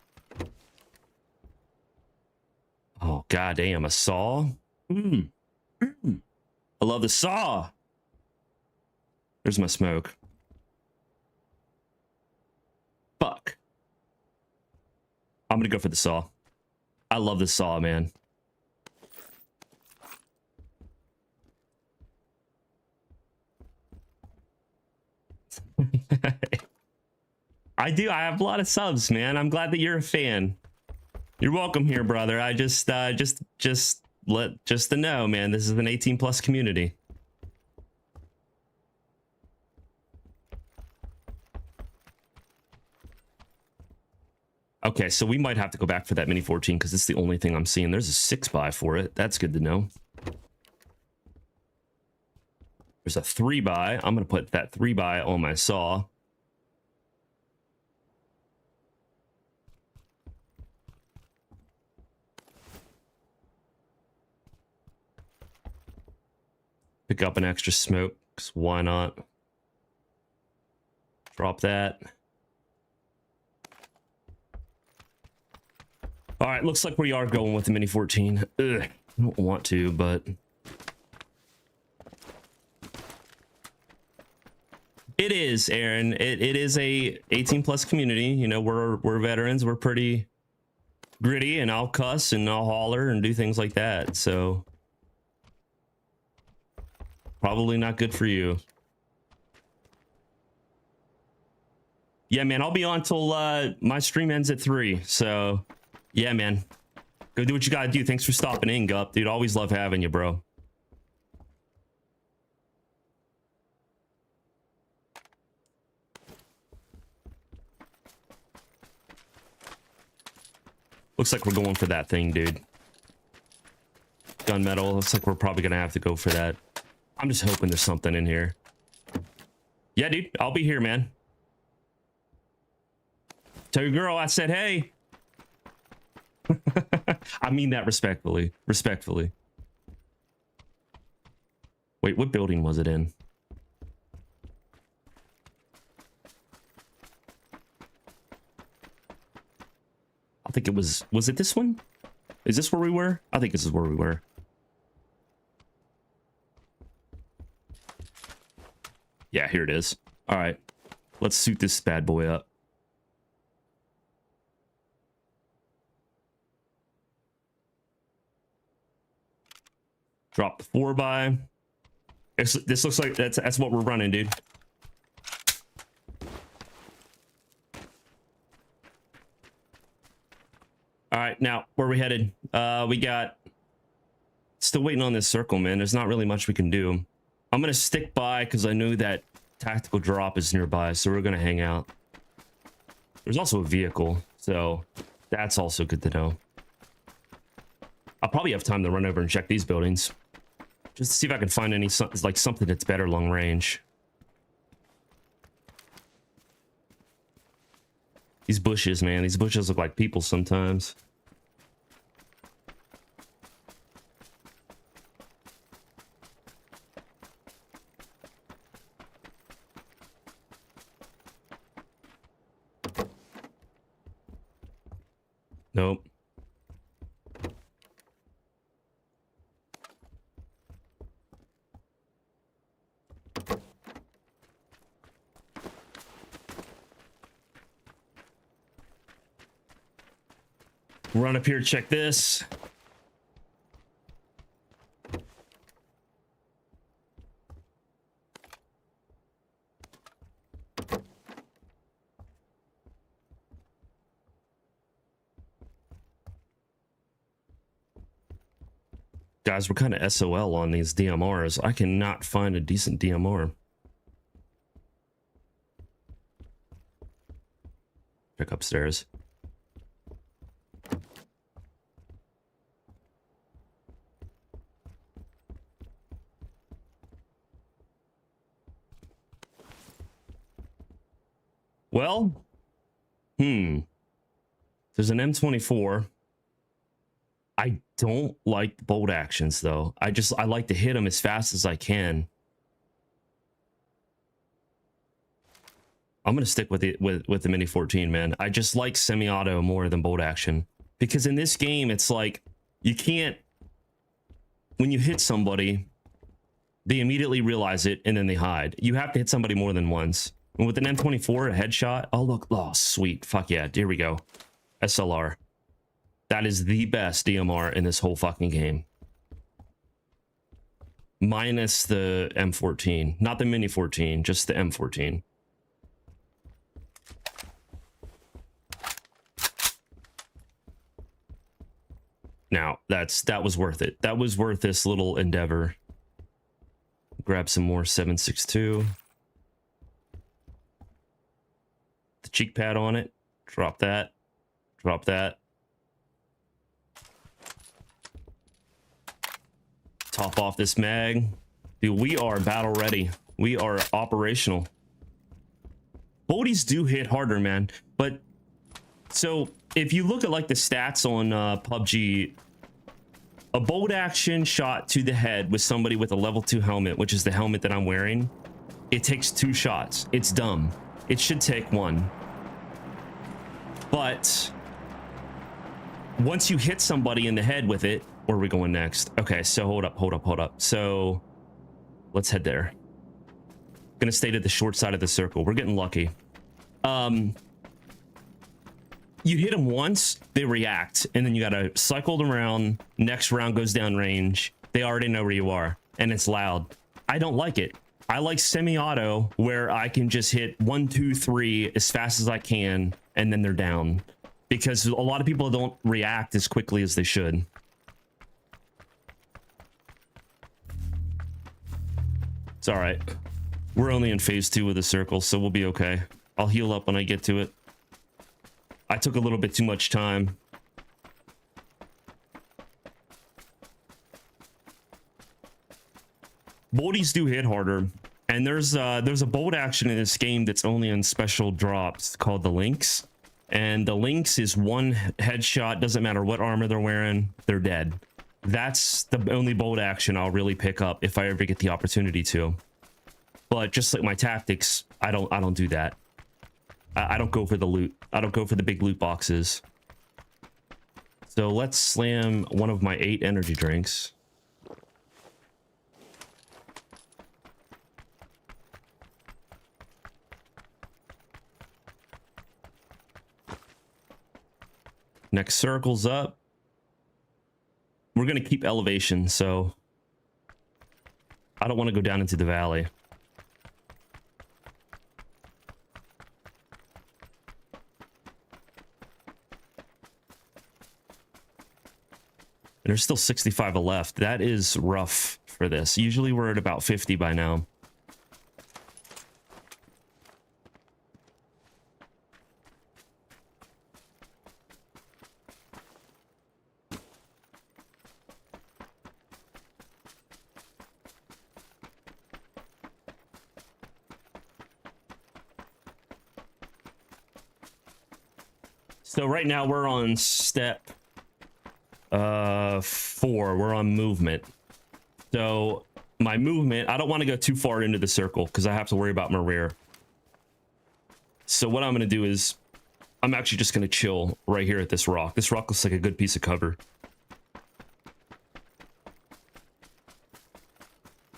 Oh, goddamn, a saw? I love the saw. There's my smoke. Fuck. I'm gonna go for the saw. I love the saw, man. I do. I have a lot of subs, man. I'm glad that you're a fan. You're welcome here, brother. I just to know, man, this is an 18+ community. Okay, so we might have to go back for that Mini 14 because it's the only thing I'm seeing. There's a 6x for it. That's good to know. There's a 3x. I'm going to put that 3x on my saw. Pick up an extra smoke, because why not? Drop that. All right, looks like we are going with the Mini 14. Ugh, I don't want to, but... It is, Aaron. It is a 18+ community. You know, we're veterans. We're pretty gritty, and I'll cuss, and I'll holler, and do things like that, so... Probably not good for you. Yeah, man, I'll be on till my stream ends at 3. So, yeah, man. Go do what you gotta do. Thanks for stopping in, Gup. Dude, always love having you, bro. Looks like we're going for that thing, dude. Gunmetal. Looks like we're probably gonna have to go for that. I'm just hoping there's something in here. Yeah, dude, I'll be here, man. Tell your girl I said hey. I mean that respectfully. Respectfully. Wait, what building was it in? I think it was it this one? Is this where we were? I think this is where we were. Yeah, here it is. All right, let's suit this bad boy up. Drop the 4x. This looks like that's what we're running, dude. All right, now where are we headed? We got still waiting on this circle, man. There's not really much we can do. I'm gonna stick by because I know that tactical drop is nearby, so we're gonna hang out. There's also a vehicle, so that's also good to know. I'll probably have time to run over and check these buildings, just to see if I can find any like something that's better long range. These bushes, man, these bushes look like people sometimes. Nope. Run up here, check this. Guys, we're kind of SOL on these DMRs. I cannot find a decent DMR. Check upstairs. Well, there's an M24. I don't like the bolt actions though. I like to hit them as fast as I can. I'm gonna stick with it with the Mini 14, man. I just like semi-auto more than bolt action because in this game it's like you can't. When you hit somebody, they immediately realize it and then they hide. You have to hit somebody more than once. And with an M24, a headshot. Oh look! Oh sweet! Fuck yeah! Here we go. SLR. That is the best DMR in this whole fucking game. Minus the M14. Not the Mini 14, just the M14. Now, that was worth it. That was worth this little endeavor. Grab some more 7.62. The cheek pad on it. Drop that. Drop that. Top off this mag. Dude, we are battle ready. We are operational. Bolties do hit harder, man. But so if you look at like the stats on PUBG, a bolt action shot to the head with somebody with a level 2 helmet, which is the helmet that I'm wearing, it takes 2 shots. It's dumb. It should take 1. But once you hit somebody in the head with it, where are we going next? Okay, so hold up. So let's head there. Gonna stay to the short side of the circle. We're getting lucky. You hit them once, they react, and then you gotta cycle them around. Next round goes down range. They already know where you are, and it's loud. I don't like it. I like semi-auto where I can just hit 1, 2, 3 as fast as I can, and then they're down. Because a lot of people don't react as quickly as they should. It's all right. We're only in phase 2 of the circle, so we'll be okay. I'll heal up when I get to it. I took a little bit too much time. Boldies do hit harder, and there's a bolt action in this game that's only on special drops called the Lynx, and the Lynx is one headshot, doesn't matter what armor they're wearing, they're dead. That's the only bolt action I'll really pick up if I ever get the opportunity to. But just like my tactics, I don't do that. I don't go for the loot. I don't go for the big loot boxes. So let's slam one of my 8 energy drinks. Next circle's up. We're going to keep elevation, so I don't want to go down into the valley. And there's still 65 left. That is rough for this. Usually we're at about 50 by now. So right now we're on step 4. We're on movement. So my movement, I don't want to go too far into the circle because I have to worry about my rear. So what I'm going to do is I'm actually just going to chill right here at this rock. This rock looks like a good piece of cover.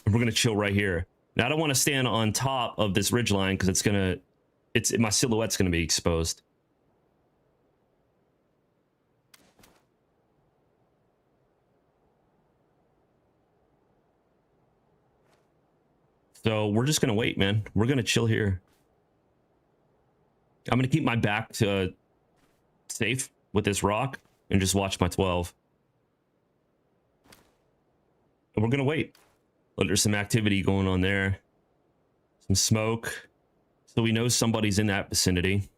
And we're going to chill right here. Now I don't want to stand on top of this ridgeline because my silhouette's going to be exposed. So we're just going to wait, man. We're going to chill here. I'm going to keep my back to safe with this rock and just watch my 12. And we're going to wait. But there's some activity going on there. Some smoke. So we know somebody's in that vicinity.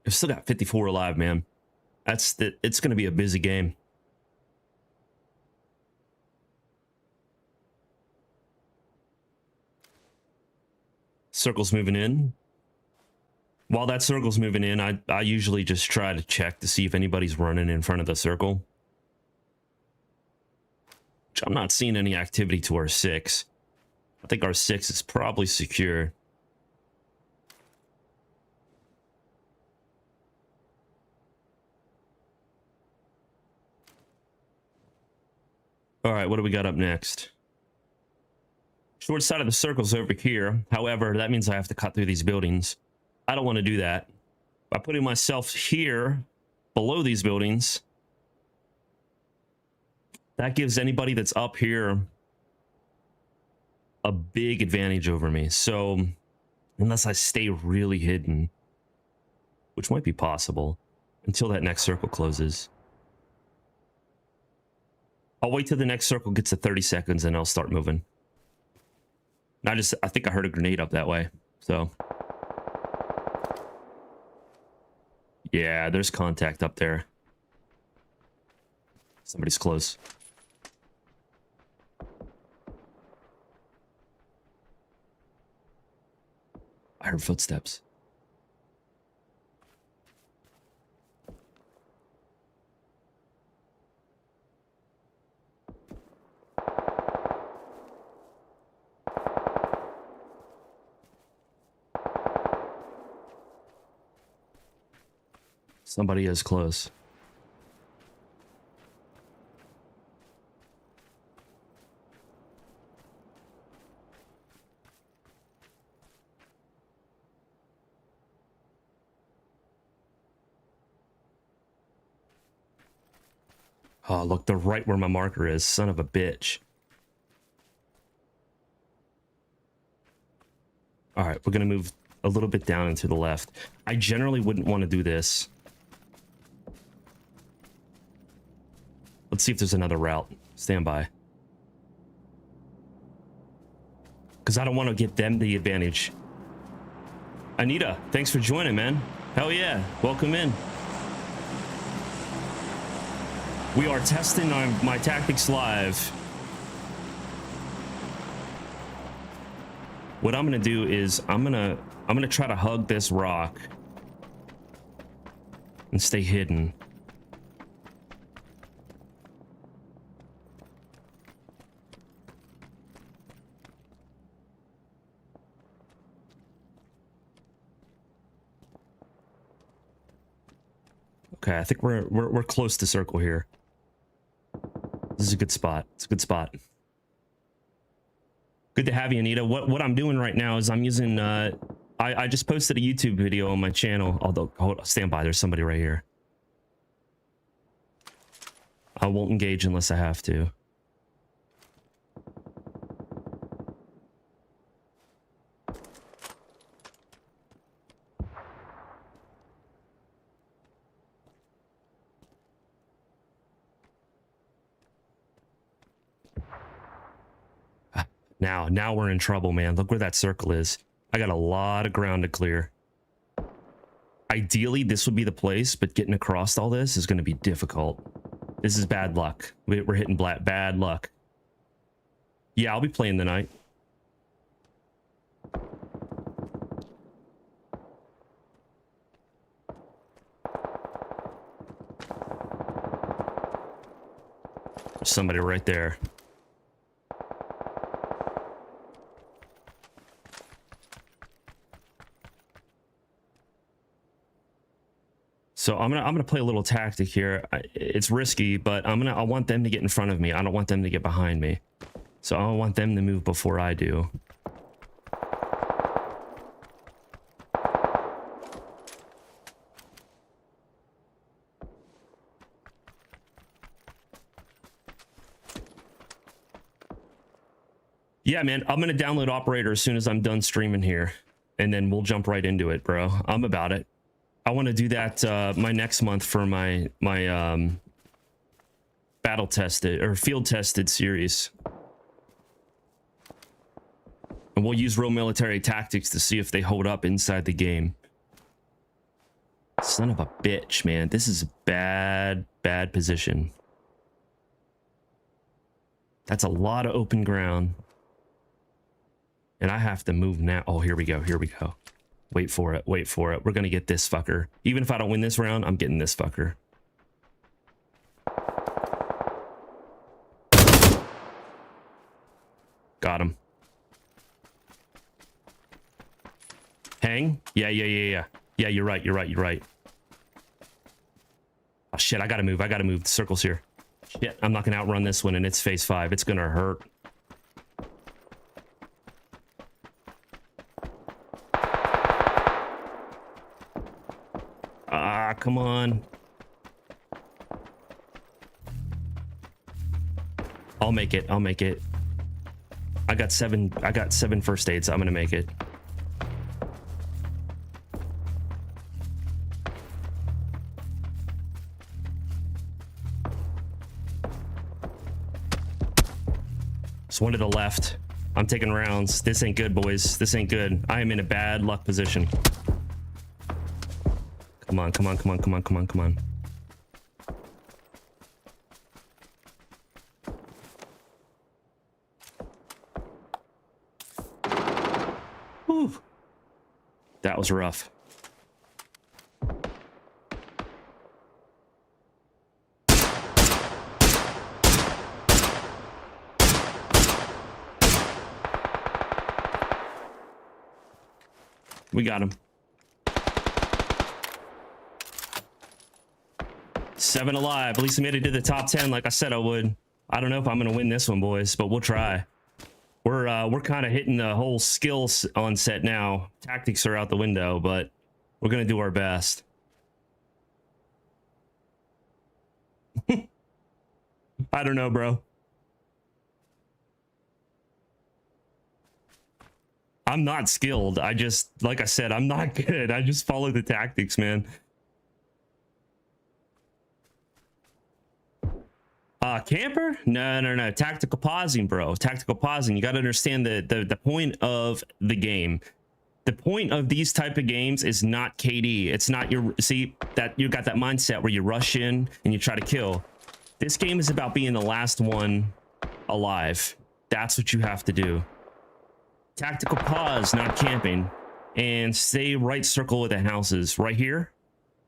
I've still got 54 alive, man. It's going to be a busy game. Circle's moving in. While that circle's moving in, I usually just try to check to see if anybody's running in front of the circle. Which I'm not seeing any activity to our 6. I think our 6 is probably secure. All right, what do we got up next? Short side of the circle's over here. However, that means I have to cut through these buildings. I don't want to do that. By putting myself here below these buildings, that gives anybody that's up here a big advantage over me. So unless I stay really hidden, which might be possible until that next circle closes. I'll wait till the next circle gets to 30 seconds and I'll start moving. And I think I heard a grenade up that way. So yeah, there's contact up there. Somebody's close. I heard footsteps. Somebody is close. Oh, look, they're right where my marker is. Son of a bitch. All right, we're going to move a little bit down and to the left. I generally wouldn't want to do this. Let's see if there's another route. Stand by. Because I don't want to get them the advantage. Anita, thanks for joining, man. Hell yeah. Welcome in. We are testing my tactics live. What I'm gonna do is I'm gonna try to hug this rock and stay hidden. Okay, I think we're close to circle here. This is a good spot. It's a good spot. Good to have you, Anita. What I'm doing right now is I'm using I just posted a YouTube video on my channel. Although, stand by, there's somebody right here. I won't engage unless I have to. Now we're in trouble, man. Look where that circle is. I got a lot of ground to clear. Ideally, this would be the place, but getting across all this is going to be difficult. This is bad luck. We're hitting bad luck. Yeah, I'll be playing tonight. There's somebody right there. So I'm gonna play a little tactic here. It's risky, but I want them to get in front of me. I don't want them to get behind me. So I want them to move before I do. Yeah, man, I'm gonna download Operator as soon as I'm done streaming here, and then we'll jump right into it, bro. I'm about it. I want to do that my next month for my battle tested or field tested series, and we'll use real military tactics to see if they hold up inside the game. Son of a bitch, man, this is a bad position. That's a lot of open ground, and I have to move now. Oh, here we go. Here we go. Wait for it. Wait for it. We're going to get this fucker. Even if I don't win this round, I'm getting this fucker. Got him. Hang? Yeah. Yeah, you're right. You're right. Oh, shit. I got to move. The circle's here. Shit. I'm not going to outrun this one, and it's phase 5. It's going to hurt. Come on. I'll make it. I got seven first aids. I'm gonna make it. Just one to the left. I'm taking rounds. This ain't good, boys. This ain't good. I am in a bad luck position. Come on. Whew. That was rough. We got him. 7 alive. At least I made it to the top 10 like I said I would. I don't know if I'm gonna win this one, boys, but we'll try. We're kind of hitting the whole skills on set now. Tactics are out the window, but we're gonna do our best. I don't know, bro. I'm not skilled. I just, like I said, I'm not good. I just follow the tactics, man. Camper? No. Tactical pausing, bro. Tactical pausing. You got to understand the point of the game. The point of these type of games is not KD. It's not your, see, that you got that mindset where you rush in and you try to kill. This game is about being the last one alive. That's what you have to do. Tactical pause, not camping. And stay right circle with the houses. Right here.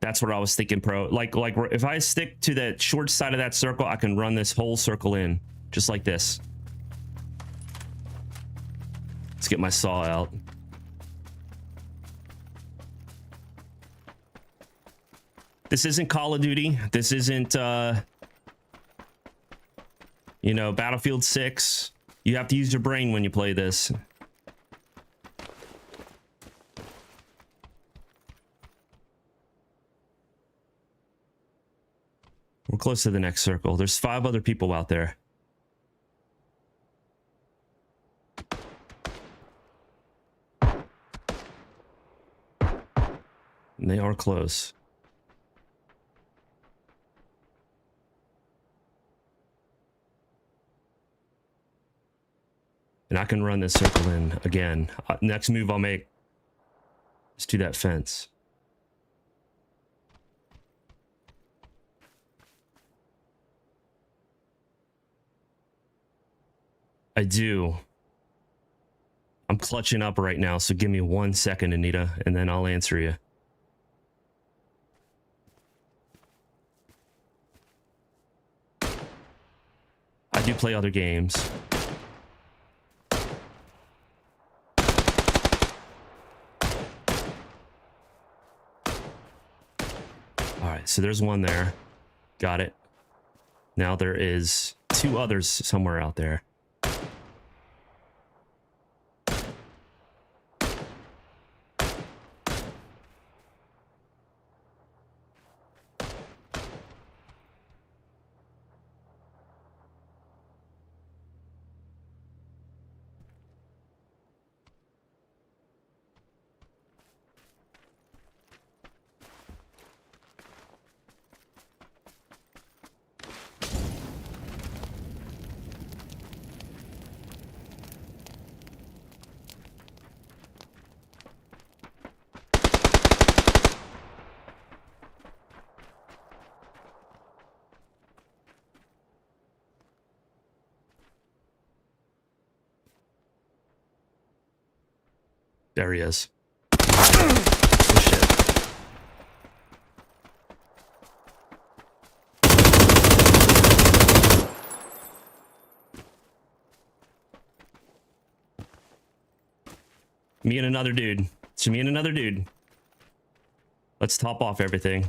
That's what I was thinking, pro. Like if I stick to that short side of that circle, I can run this whole circle in. Just like this. Let's get my saw out. This isn't Call of Duty. This isn't, you know, Battlefield 6. You have to use your brain when you play this. We're close to the next circle. There's 5 other people out there. And they are close. And I can run this circle in again. Next move I'll make is to that fence. I do. I'm clutching up right now, so give me 1 second, Anita, and then I'll answer you. I do play other games. Alright, so there's one there. Got it. Now there is 2 others somewhere out there. There he is. Oh, shit. Me and another dude. It's me and another dude. Let's top off everything.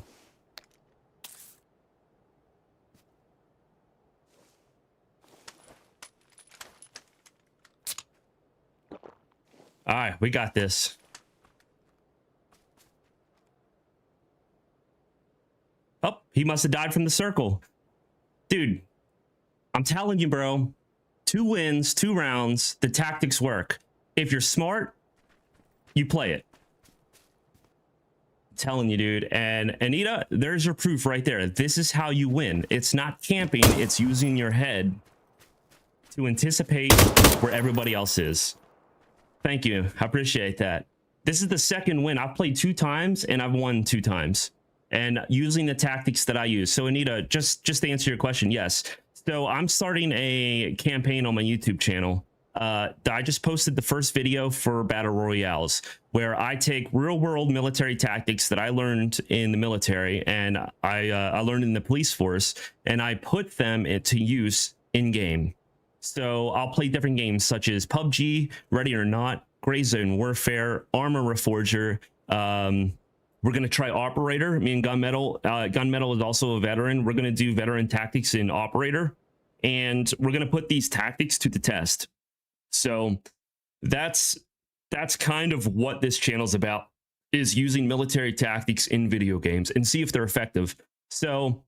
All right, we got this. Oh, he must have died from the circle. Dude, I'm telling you, bro. 2 wins, 2 rounds. The tactics work. If you're smart, you play it. I'm telling you, dude. And Anita, there's your proof right there. This is how you win. It's not camping. It's using your head to anticipate where everybody else is. Thank you. I appreciate that. This is the 2nd win. I've played 2 times and I've won 2 times. And using the tactics that I use. So Anita, just to answer your question, yes. So I'm starting a campaign on my YouTube channel. I just posted the first video for Battle Royales, where I take real-world military tactics that I learned in the military and I learned in the police force, and I put them into use in-game. So I'll play different games such as PUBG, Ready or Not, Gray Zone Warfare, Armor Reforger. We're going to try Operator. Me and Gunmetal. Gunmetal is also a veteran. We're going to do veteran tactics in Operator. And we're going to put these tactics to the test. So that's kind of what this channel's about, is using military tactics in video games and see if they're effective. So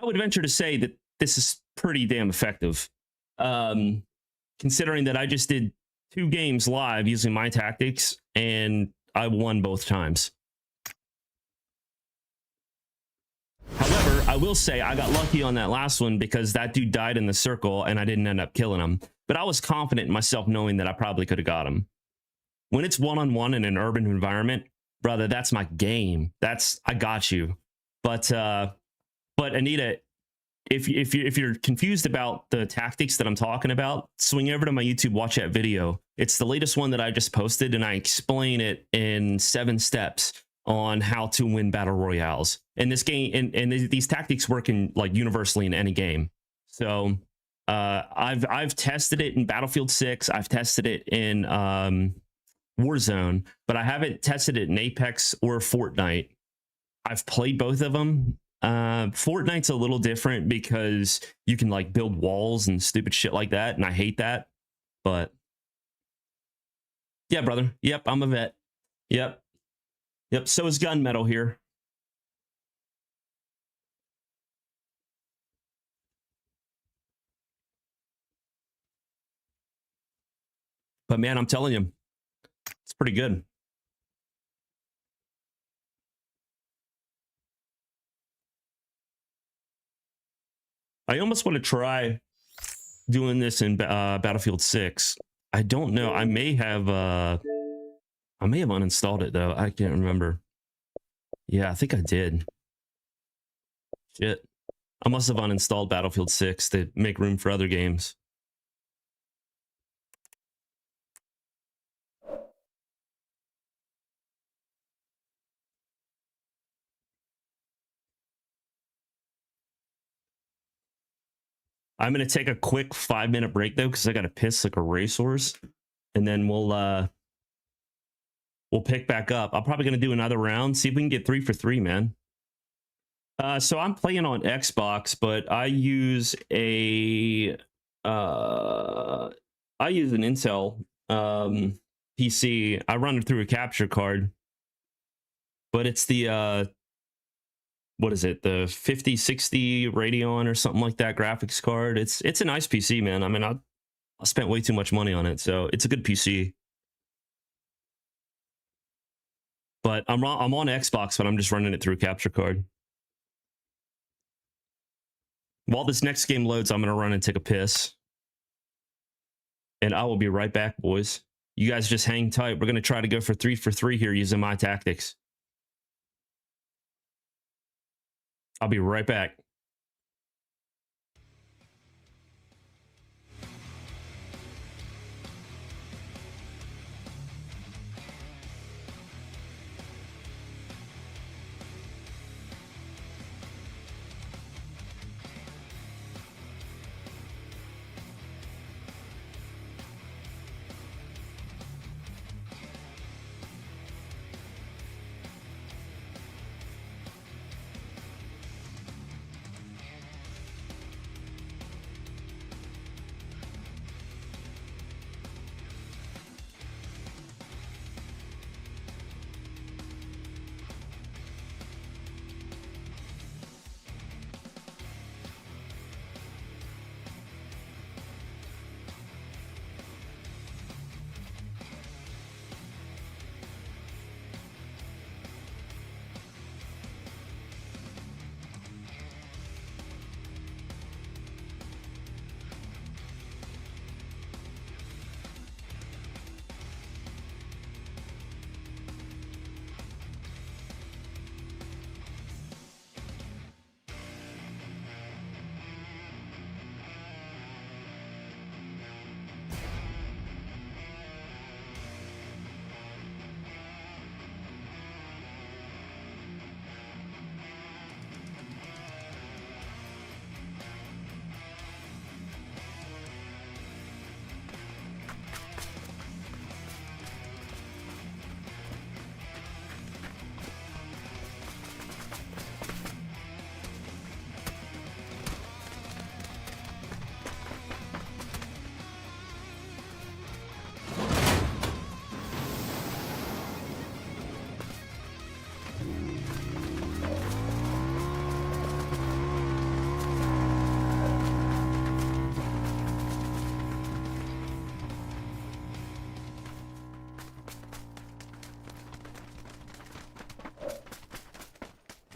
I would venture to say that this is pretty damn effective. Considering that I just did 2 games live using my tactics and I won both times. However, I will say I got lucky on that last one because that dude died in the circle and I didn't end up killing him. But I was confident in myself knowing that I probably could have got him. When it's one-on-one in an urban environment, brother, that's my game. I got you. But Anita, if you're confused about the tactics that I'm talking about, swing over to my YouTube, watch that video. It's the latest one that I just posted, and I explain it in 7 steps on how to win battle royales. And this game and these tactics work in like universally in any game. So I've tested it in Battlefield 6. I've tested it in Warzone, but I haven't tested it in Apex or Fortnite. I've played both of them. Fortnite's a little different because you can like build walls and stupid shit like that, and I hate that. But yeah, brother. Yep, I'm a vet. Yep. So is gunmetal here. But man, I'm telling you, it's pretty good. I almost want to try doing this in Battlefield 6. I don't know. I may have uninstalled it though. I can't remember. Yeah, I think I did. Shit. I must have uninstalled Battlefield 6 to make room for other games. I'm going to take a quick 5-minute break though, because I got to piss like a racehorse, and then we'll pick back up. I'm probably going to do another round, see if we can get 3 for 3, man. So I'm playing on Xbox, but I use an Intel PC. I run it through a capture card, but it's the what is it, the 5060 Radeon or something like that graphics card. It's a nice PC, man. I mean, I spent way too much money on it, so it's a good PC. But I'm on Xbox, but I'm just running it through a capture card. While this next game loads, I'm going to run and take a piss. And I will be right back, boys. You guys just hang tight. We're going to try to go for 3 for 3 here using my tactics. I'll be right back.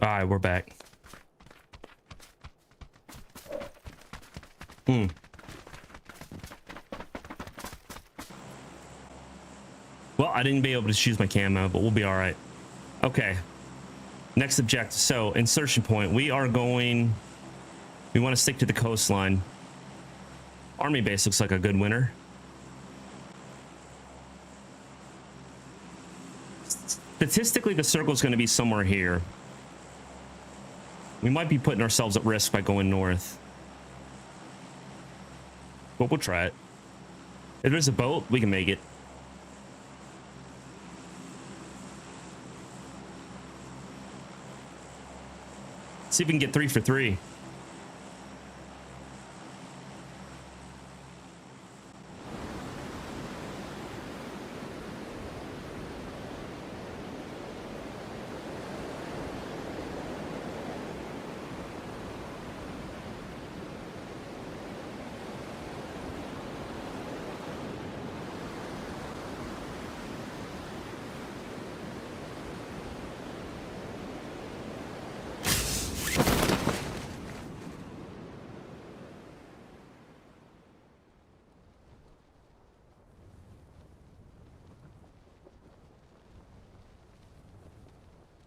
All right, we're back. Well, I didn't be able to choose my camo, but we'll be all right. Okay. Next objective. So, insertion point. We want to stick to the coastline. Army base looks like a good winner. Statistically, the circle is going to be somewhere here. We might be putting ourselves at risk by going north. But we'll try it. If there's a boat, we can make it. See if we can get 3 for 3.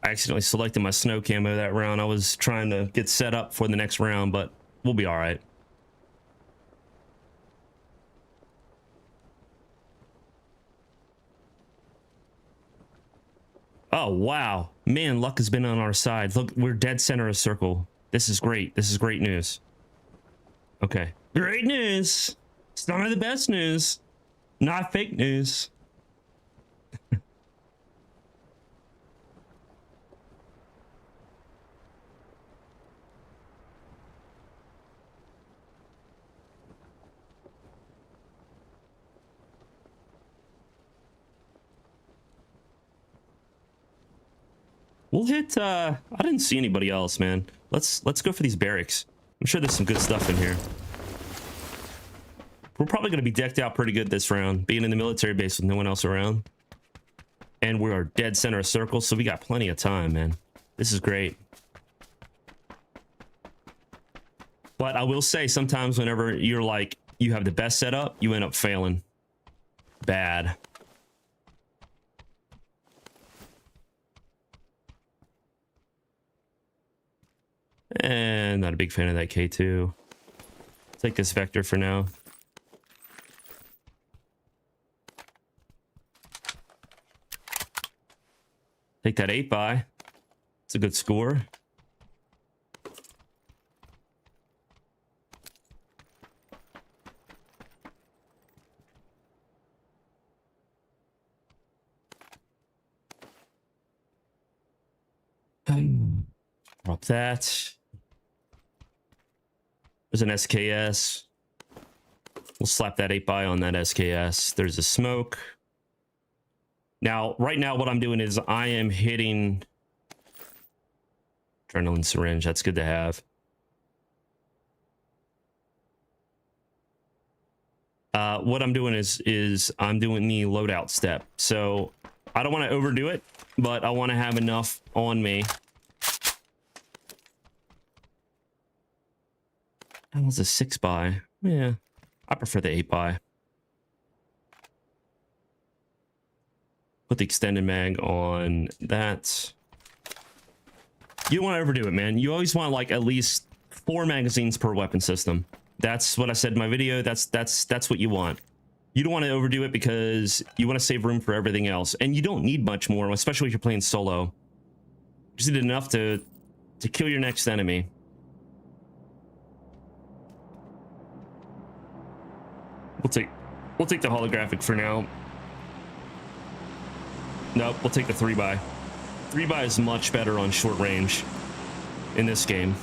I accidentally selected my snow camo that round. I was trying to get set up for the next round, but we'll be all right. Oh, wow. Man, luck has been on our side. Look, we're dead center of circle. This is great. This is great news. Okay. Great news. Some of the best news. Not fake news. We'll hit, I didn't see anybody else, man. Let's go for these barracks. I'm sure there's some good stuff in here. We're probably going to be decked out pretty good this round, being in the military base with no one else around. And we are dead center of circle, so we got plenty of time, man. This is great. But I will say, sometimes whenever you're like, you have the best setup, you end up failing. Bad. And not a big fan of that K2. Take this vector for now. Take that 8x. It's a good score. Drop that. There's an SKS. We'll slap that 8x on that SKS. There's a smoke. Now, right now, what I'm doing is I am hitting adrenaline syringe. That's good to have. What I'm doing is I'm doing the loadout step. So I don't want to overdo it, but I want to have enough on me. That was a 6x. Yeah, I prefer the 8x. Put the extended mag on that. You don't want to overdo it, man. You always want like at least 4 magazines per weapon system. That's what I said in my video. That's what you want. You don't want to overdo it because you want to save room for everything else, and you don't need much more, especially if you're playing solo. You just need enough to kill your next enemy. We'll take the holographic for now. Nope, we'll take the 3x. 3x is much better on short range in this game.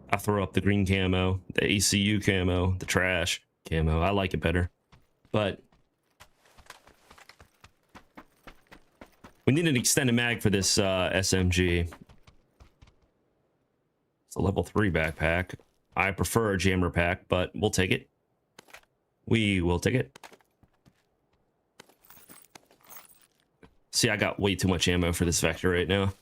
I throw up the green camo, the ACU camo, the trash camo. I like it better. But we need an extended mag for this SMG. It's a level 3 backpack. I prefer a jammer pack, but we'll take it. We will take it. See, I got way too much ammo for this vector right now.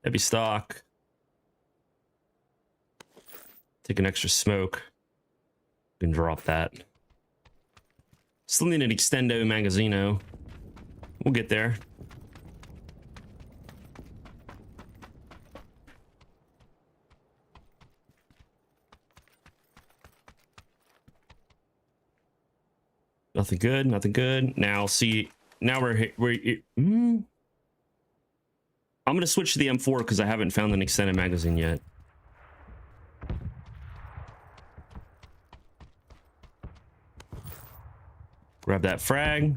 Heavy stock. Take an extra smoke. Can drop that. Still need an extendo magazino. We'll get there. Nothing good, nothing good. Now, see, now I'm gonna switch to the M4 because I haven't found an extended magazine yet. Grab that frag.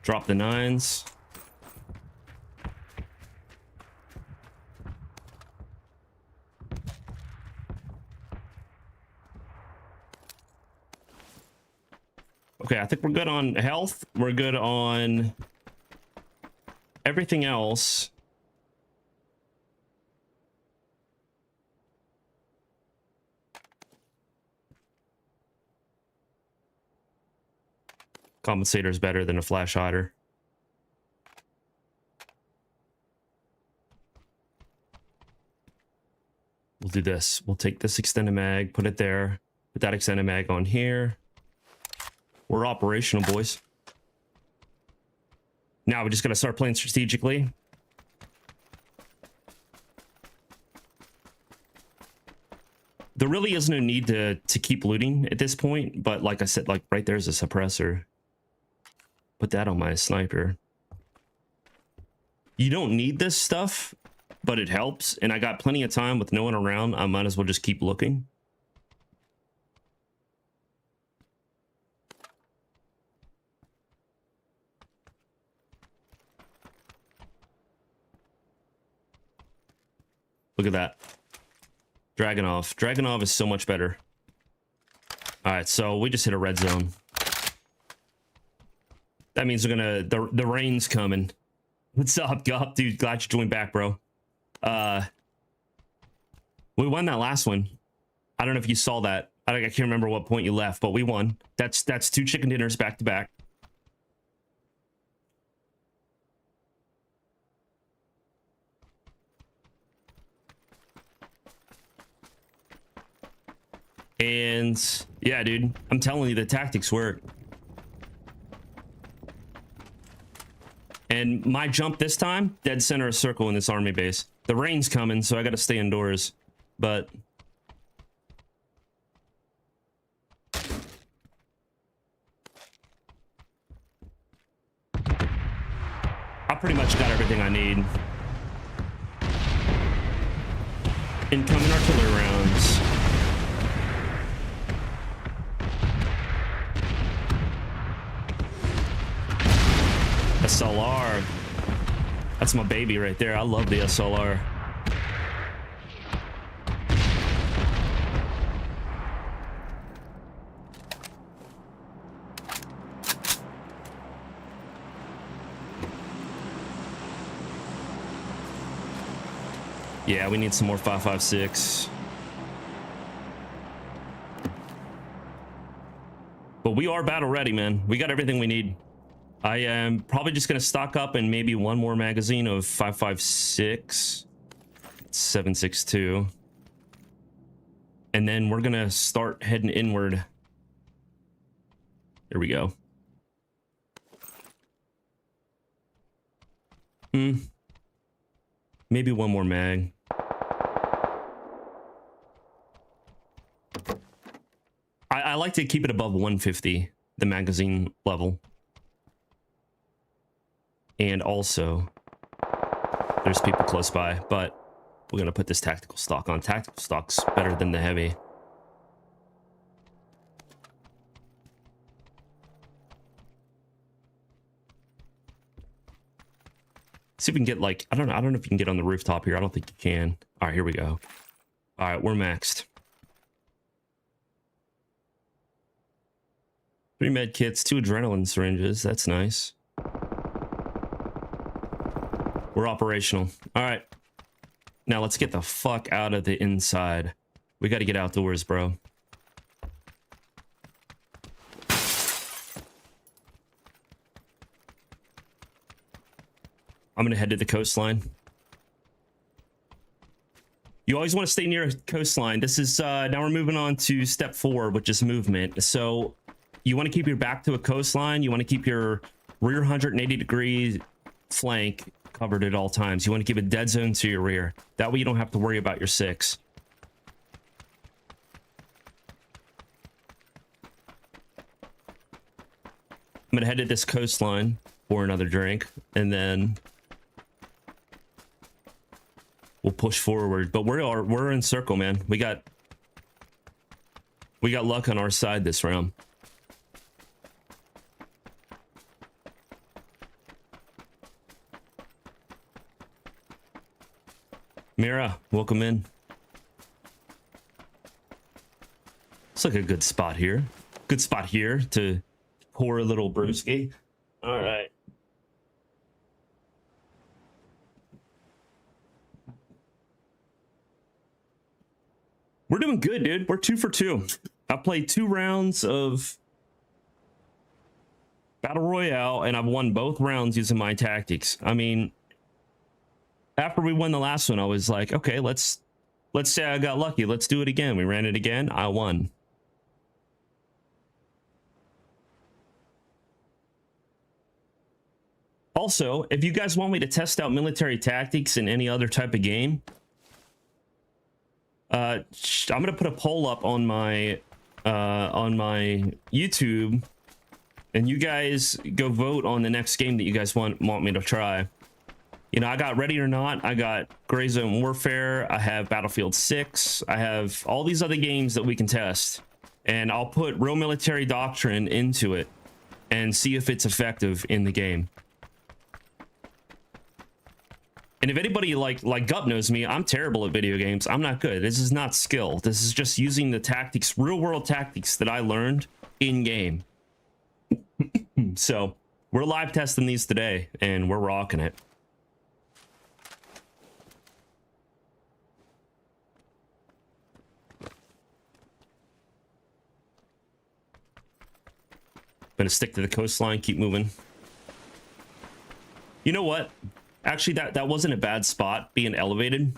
Drop the 9s. Okay, I think we're good on health. We're good on everything else. Compensator is better than a flash hider. We'll do this. We'll take this extended mag, put it there, put that extended mag on here. We're operational, boys. Now we just gotta start playing strategically. There really is no need to keep looting at this point, but like I said, like right there's a suppressor. Put that on my sniper. You don't need this stuff, but it helps, and I got plenty of time with no one around. I might as well just keep looking. Look at that. Dragunov. Dragunov is so much better. All right, so we just hit a red zone. That means we're gonna... The rain's coming. What's up, Gup? Dude, glad you joined back, bro. We won that last one. I don't know if you saw that. I can't remember what point you left, but we won. That's 2 chicken dinners back to back. And yeah, dude, I'm telling you, the tactics work. And my jump this time, dead center of circle in this army base. The rain's coming, so I gotta stay indoors. But I pretty much got everything I need. Incoming artillery rounds. SLR. That's my baby right there. I love the SLR. Yeah, we need some more 5.56. But we are battle ready, man. We got everything we need. I am probably just going to stock up and maybe one more magazine of 5.56, 7.62. And then we're going to start heading inward. There we go. Maybe one more mag. I like to keep it above 150, the magazine level. And also, there's people close by, but we're going to put this tactical stock on. Tactical stock's better than the heavy. See if we can get, like, I don't know if you can get on the rooftop here. I don't think you can. All right, here we go. All right, we're maxed. 3 med kits, 2 adrenaline syringes. That's nice. We're operational. All right. Now let's get the fuck out of the inside. We got to get outdoors, bro. I'm going to head to the coastline. You always want to stay near a coastline. This is, now we're moving on to step 4, which is movement. So you want to keep your back to a coastline. You want to keep your rear 180-degree flank covered at all times. You want to keep a dead zone to your rear. That way you don't have to worry about your 6. I'm going to head to this coastline for another drink, and then we'll push forward. But we're in circle, man. We got luck on our side this round. Mira, welcome in. It's like a good spot here. Good spot here to pour a little brewski. All right. We're doing good, dude. We're 2 for 2. I played 2 rounds of Battle Royale, and I've won both rounds using my tactics. I mean, after we won the last one, I was like, okay, let's say I got lucky. Let's do it again. We ran it again. I won. Also, if you guys want me to test out military tactics in any other type of game, I'm gonna put a poll up on my YouTube, and you guys go vote on the next game that you guys want me to try. You know, I got Ready or Not, I got Gray Zone Warfare, I have Battlefield 6, I have all these other games that we can test, and I'll put Real Military Doctrine into it and see if it's effective in the game. And if anybody like Gup knows me, I'm terrible at video games. I'm not good. This is not skill. This is just using the tactics, real world tactics that I learned in game. So we're live testing these today, and we're rocking it. Gonna stick to the coastline, keep moving. You know what? Actually, that wasn't a bad spot, being elevated.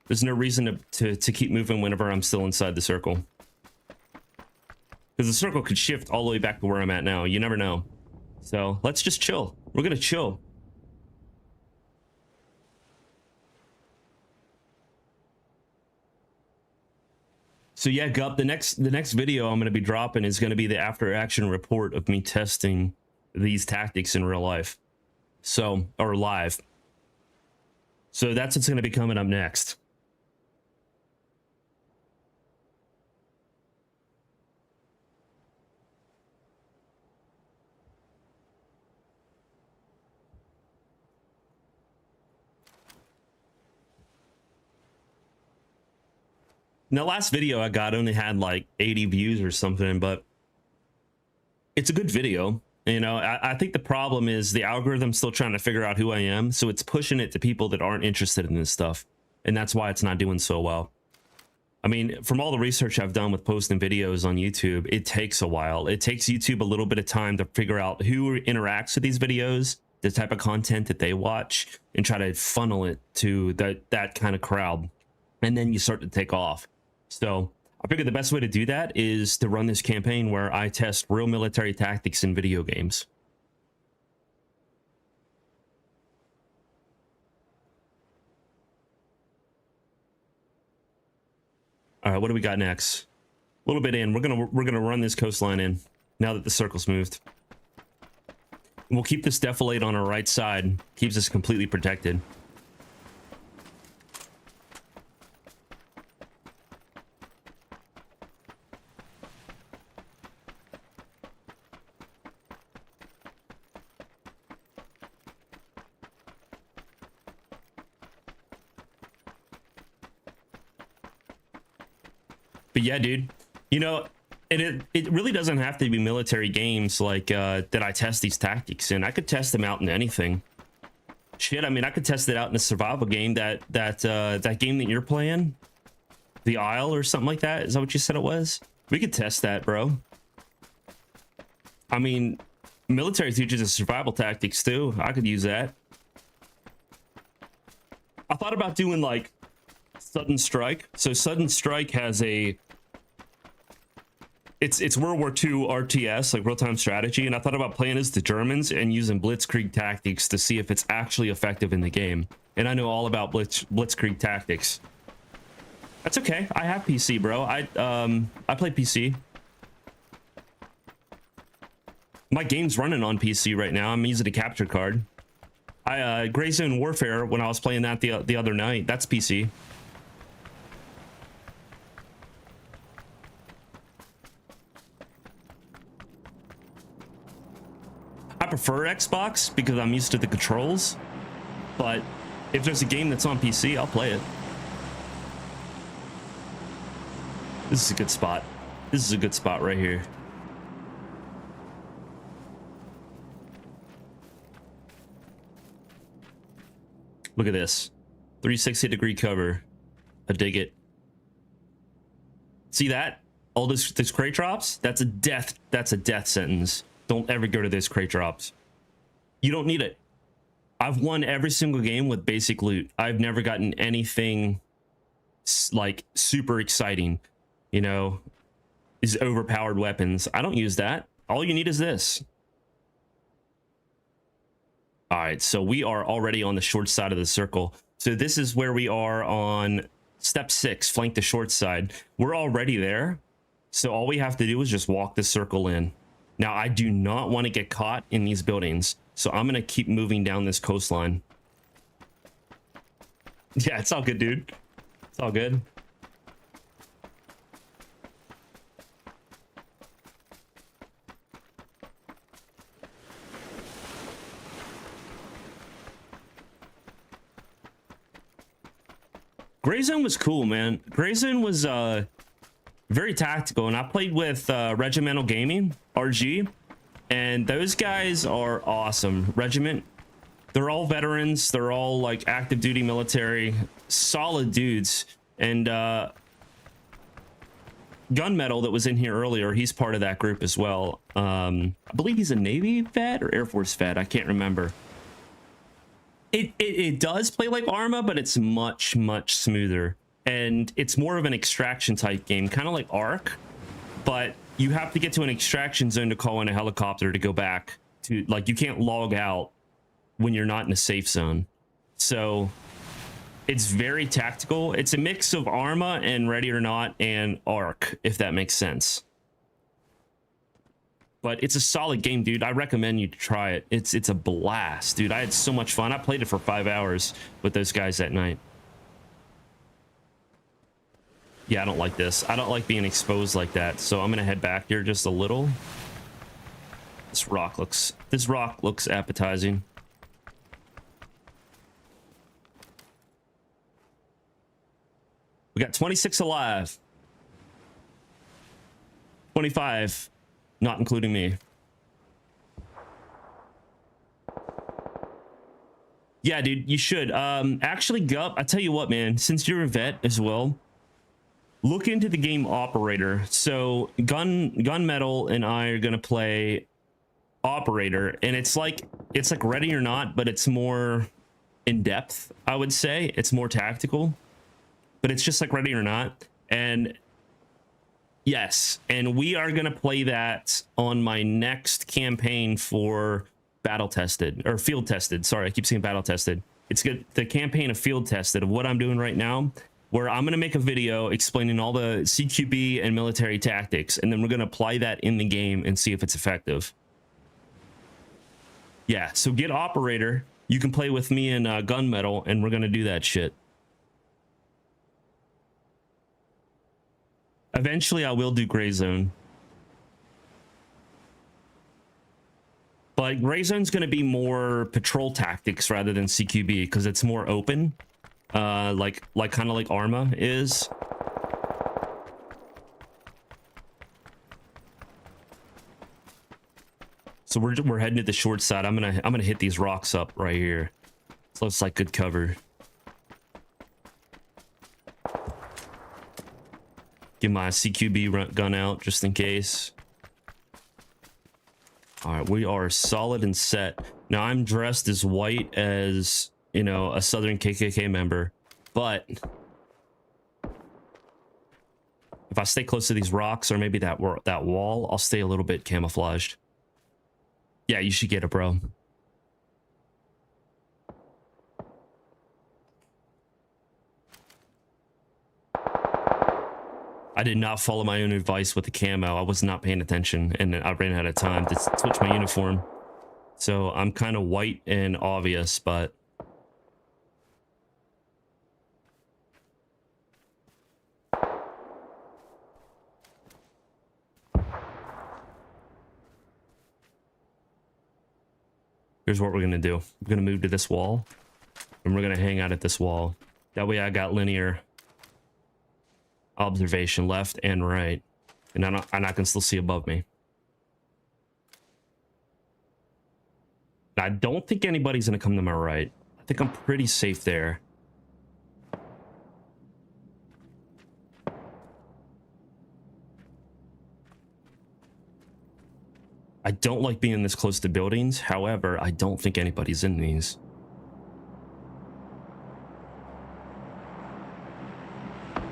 There's no reason to keep moving whenever I'm still inside the circle. Because the circle could shift all the way back to where I'm at now. You never know. So let's just chill. We're gonna chill. So yeah, Gup, the next video I'm gonna be dropping is gonna be the after action report of me testing these tactics in real life. So, or live. So that's what's going to be coming up next. Now, last video I got only had like 80 views or something, but it's a good video. You know, I think the problem is the algorithm's still trying to figure out who I am, so it's pushing it to people that aren't interested in this stuff, and that's why it's not doing so well. I mean, from all the research I've done with posting videos on YouTube, it takes a while. It takes YouTube a little bit of time to figure out who interacts with these videos, the type of content that they watch, and try to funnel it to that kind of crowd, and then you start to take off. So I figured the best way to do that is to run this campaign where I test real military tactics in video games. All right, what do we got next? A little bit in. We're gonna run this coastline in now that the circle's moved. We'll keep this defilade on our right side. Keeps us completely protected. But yeah, dude, you know, it really doesn't have to be military games like that I test these tactics in. I could test them out in anything. Shit, I mean, I could test it out in a survival game. That game that you're playing, the Isle or something like that. Is that what you said it was? We could test that, bro. I mean, military teaches us survival tactics too. I could use that. I thought about doing like sudden strike. So sudden strike has a it's World War II RTS, like real-time strategy, and I thought about playing as the Germans and using blitzkrieg tactics to see if it's actually effective in the game. And I know all about blitzkrieg tactics. That's okay. I have PC, bro. I play PC. My game's running on PC right now. I'm using a capture card. Gray Zone Warfare, when I was playing that the other night, that's PC. I prefer Xbox because I'm used to the controls, but if there's a game that's on PC, I'll play it. This is a good spot. This is a good spot right here. Look at this. 360-degree cover. I dig it. See that? All this crate drops? That's a death sentence. Don't ever go to this crate drops. You don't need it. I've won every single game with basic loot. I've never gotten anything like super exciting, you know, is overpowered weapons. I don't use that. All you need is this. All right, so we are already on the short side of the circle. So this is where we are on step 6, flank the short side. We're already there. So all we have to do is just walk the circle in. Now, I do not want to get caught in these buildings, so I'm going to keep moving down this coastline. Yeah, it's all good, dude. It's all good. Gray Zone was cool, man. Gray Zone was very tactical, and I played with Regimental Gaming, RG, and those guys are awesome. Regiment, they're all veterans. They're all like active duty military, solid dudes. And Gunmetal that was in here earlier, he's part of that group as well. I believe he's a Navy vet or Air Force vet. I can't remember. It does play like Arma, but it's much smoother, and it's more of an extraction type game, kind of like Ark, but you have to get to an extraction zone to call in a helicopter to go back to, like, you can't log out when you're not in a safe zone. So it's very tactical. It's a mix of Arma and Ready or Not and Ark, if that makes sense. But it's a solid game, dude. I recommend you try it. It's a blast, dude. I had so much fun. I played it for 5 hours with those guys that night. Yeah, I don't like this. I don't like being exposed like that. So I'm gonna head back here just a little. This rock looks appetizing. We got 26 alive. 25. Not including me. Yeah, dude, you should. Actually, Gup, I tell you what, man, since you're a vet as well, look into the game Operator. So Gunmetal and I are gonna play Operator, and it's like Ready or Not, but it's more in depth, I would say. It's more tactical, but it's just like Ready or Not. And yes, and we are going to play that on my next campaign for Battle Tested, or Field Tested. Sorry, I keep saying Battle Tested. It's good. The campaign of Field Tested, of what I'm doing right now, where I'm going to make a video explaining all the CQB and military tactics, and then we're going to apply that in the game and see if it's effective. Yeah, so get Operator. You can play with me in Gunmetal, and we're going to do that shit. Eventually, I will do Gray Zone. But Gray Zone's going to be more patrol tactics rather than CQB, because it's more open. Like kind of like Arma is. So we're heading to the short side. I'm gonna hit these rocks up right here. Looks like good cover. Get my CQB gun out just in case. All right, we are solid and set. Now I'm dressed as white as, you know, a Southern KKK member, but if I stay close to these rocks or maybe that wall, I'll stay a little bit camouflaged. Yeah, you should get it, bro. I did not follow my own advice with the camo. I was not paying attention, and I ran out of time to switch my uniform. So I'm kind of white and obvious, but here's what we're gonna do. We're gonna move to this wall, and we're gonna hang out at this wall. That way I got linear observation left and right, and I can still see above me. I don't think anybody's gonna come to my right. I think I'm pretty safe there. I don't like being this close to buildings. However, I don't think anybody's in these.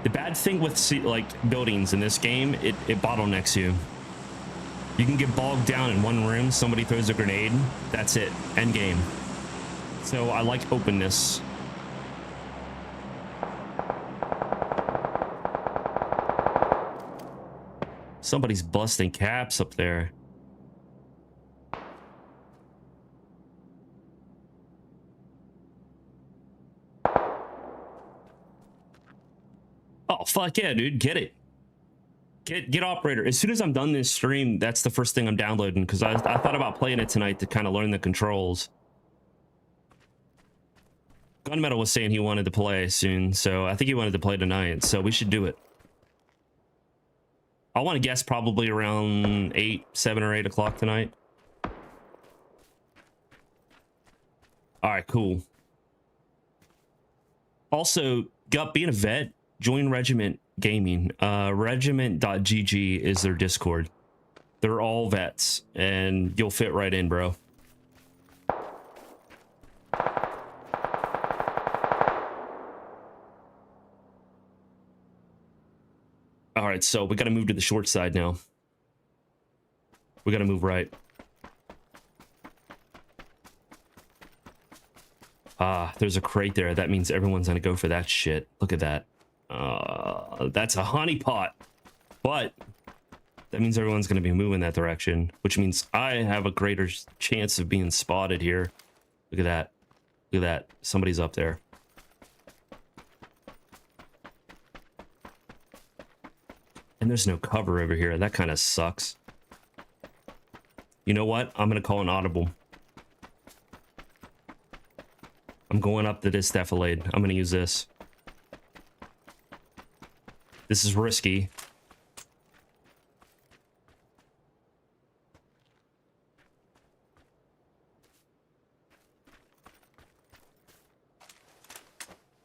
The bad thing with like buildings in this game, it bottlenecks you. You can get bogged down in one room, somebody throws a grenade, that's it, end game. So I like openness. Somebody's busting caps up there. Oh, fuck yeah, dude, get it. Get operator. As soon as I'm done this stream, that's the first thing I'm downloading, because I thought about playing it tonight to kind of learn the controls. Gunmetal was saying he wanted to play soon, so I think he wanted to play tonight, so we should do it. I want to guess probably around 7 or 8 o'clock tonight. All right, cool. Also, Gup, being a vet, join Regiment Gaming. Regiment.gg is their Discord. They're all vets, and you'll fit right in, bro. All right, so we got to move to the short side now. We got to move right. Ah, there's a crate there. That means everyone's going to go for that shit. Look at that. That's a honeypot. But that means everyone's going to be moving that direction, which means I have a greater chance of being spotted here. Look at that. Look at that. Somebody's up there. And there's no cover over here. That kind of sucks. You know what? I'm going to call an audible. I'm going up to this defilade. I'm going to use this. This is risky.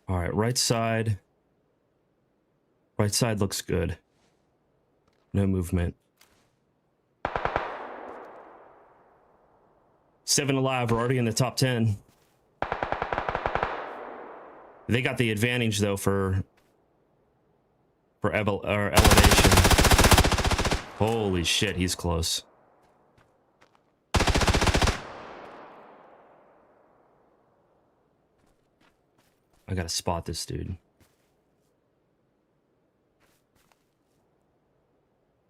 All right, right side. Right side looks good. No movement. 7 alive. We're already in the top 10. They got the advantage though for elevation. Holy shit, he's close. I gotta spot this dude.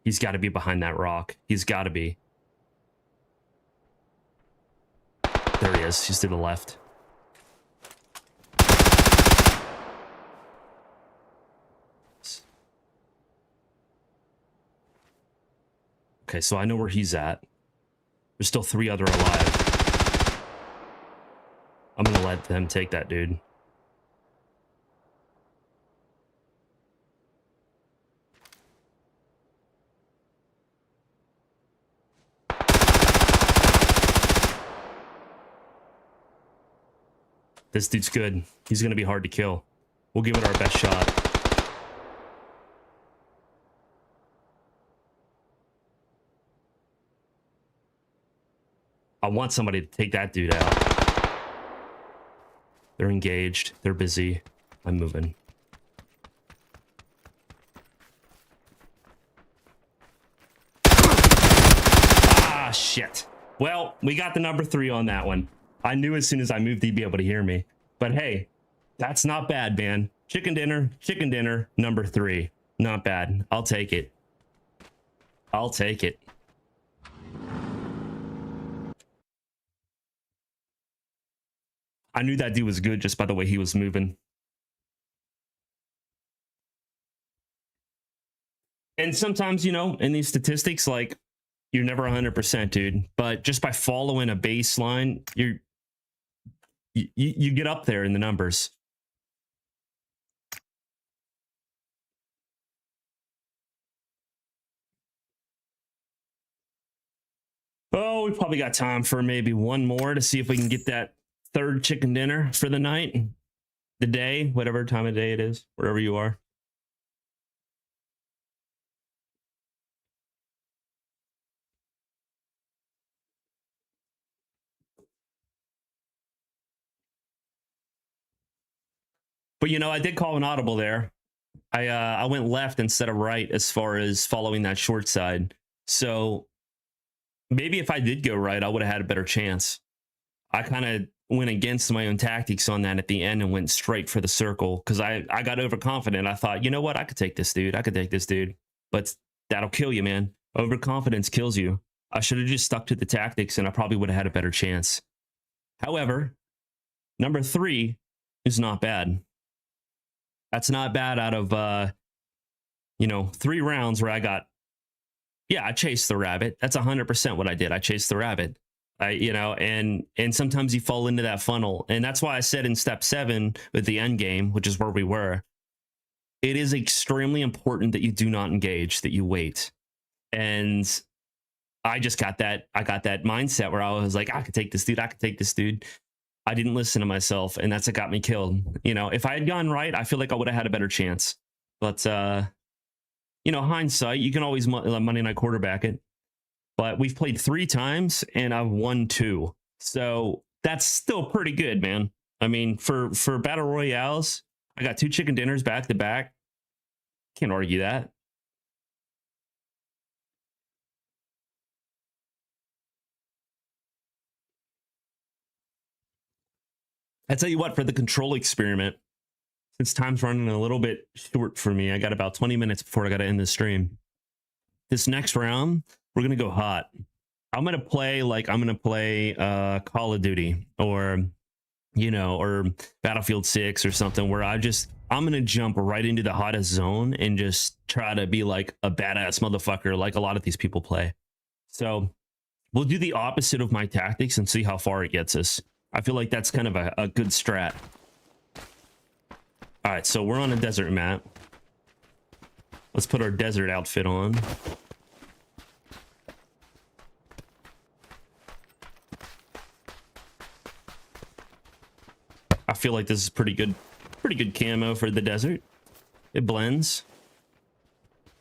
He's got to be behind that rock. He's got to be. There he is. He's to the left. Okay, so I know where he's at. There's still 3 other alive. I'm gonna let them take that dude. This dude's good. He's gonna be hard to kill. We'll give it our best shot. I want somebody to take that dude out. They're engaged. They're busy. I'm moving. Ah, shit. Well, we got the number 3 on that one. I knew as soon as I moved he'd be able to hear me. But hey, that's not bad, man. Chicken dinner, number 3. Not bad. I'll take it. I'll take it. I knew that dude was good just by the way he was moving. And sometimes, you know, in these statistics, like, you're never 100%, dude. But just by following a baseline, you get up there in the numbers. Oh, we probably got time for maybe one more to see if we can get that 3rd chicken dinner for the night, the day, whatever time of day it is, wherever you are. But you know, I did call an audible there. I went left instead of right as far as following that short side. So maybe if I did go right, I would have had a better chance. I kind of went against my own tactics on that at the end and went straight for the circle because I got overconfident. I thought, you know what? I could take this dude. I could take this dude. But that'll kill you, man. Overconfidence kills you. I should have just stuck to the tactics and I probably would have had a better chance. However, number 3 is not bad. That's not bad out of, you know, 3 rounds where I got, yeah, I chased the rabbit. That's 100% what I did. I chased the rabbit. You know, and sometimes you fall into that funnel. And that's why I said in step 7 with the end game, which is where we were, it is extremely important that you do not engage, that you wait. And I just got that, I got that mindset where I was like, I could take this dude. I could take this dude. I didn't listen to myself, and that's what got me killed. You know, if I had gone right, I feel like I would have had a better chance. But, you know, hindsight, you can always Monday night quarterback it. But we've played 3 times, and I've won 2. So that's still pretty good, man. I mean, for Battle Royales, I got 2 chicken dinners back to back. Can't argue that. I tell you what, for the control experiment, since time's running a little bit short for me, I got about 20 minutes before I got to end the stream. This next round, we're going to go hot. I'm going to play like I'm going to play Call of Duty or, you know, or Battlefield 6 or something where I'm going to jump right into the hottest zone and just try to be like a badass motherfucker like a lot of these people play. So we'll do the opposite of my tactics and see how far it gets us. I feel like that's kind of a good strat. All right, so we're on a desert map. Let's put our desert outfit on. I feel like this is pretty good camo for the desert. It blends.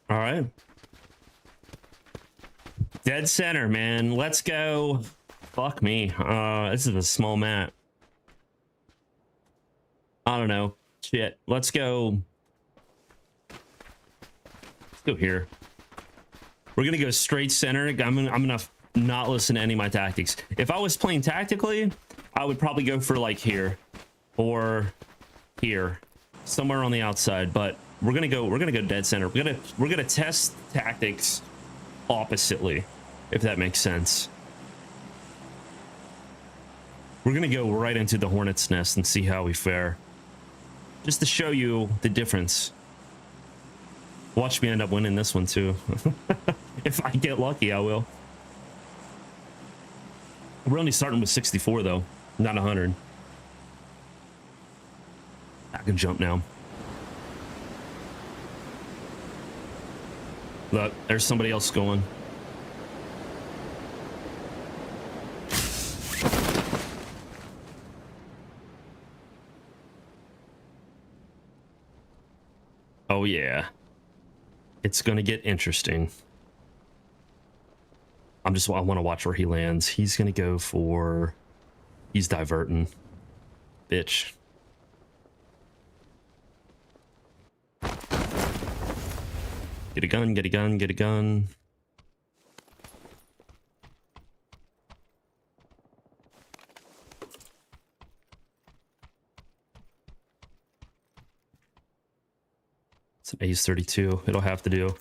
All right. Dead center, man. Let's go. Fuck me. This is a small map. I don't know. Shit. Let's go. Let's go here. We're gonna go straight center. I'm gonna not listen to any of my tactics. If I was playing tactically, I would probably go for like here or here, somewhere on the outside. But we're gonna go dead center. We're gonna test tactics oppositely, if that makes sense. We're gonna go right into the hornet's nest and see how we fare, just to show you the difference. Watch me end up winning this one too. If I get lucky, I will. We're only starting with 64 though, not 100. I can jump now. Look, there's somebody else going. Oh yeah. It's gonna get interesting. I want to watch where he lands. He's gonna go for... He's diverting. Bitch. Get a gun, get a gun, get a gun. It's an Ace 32. It'll have to do.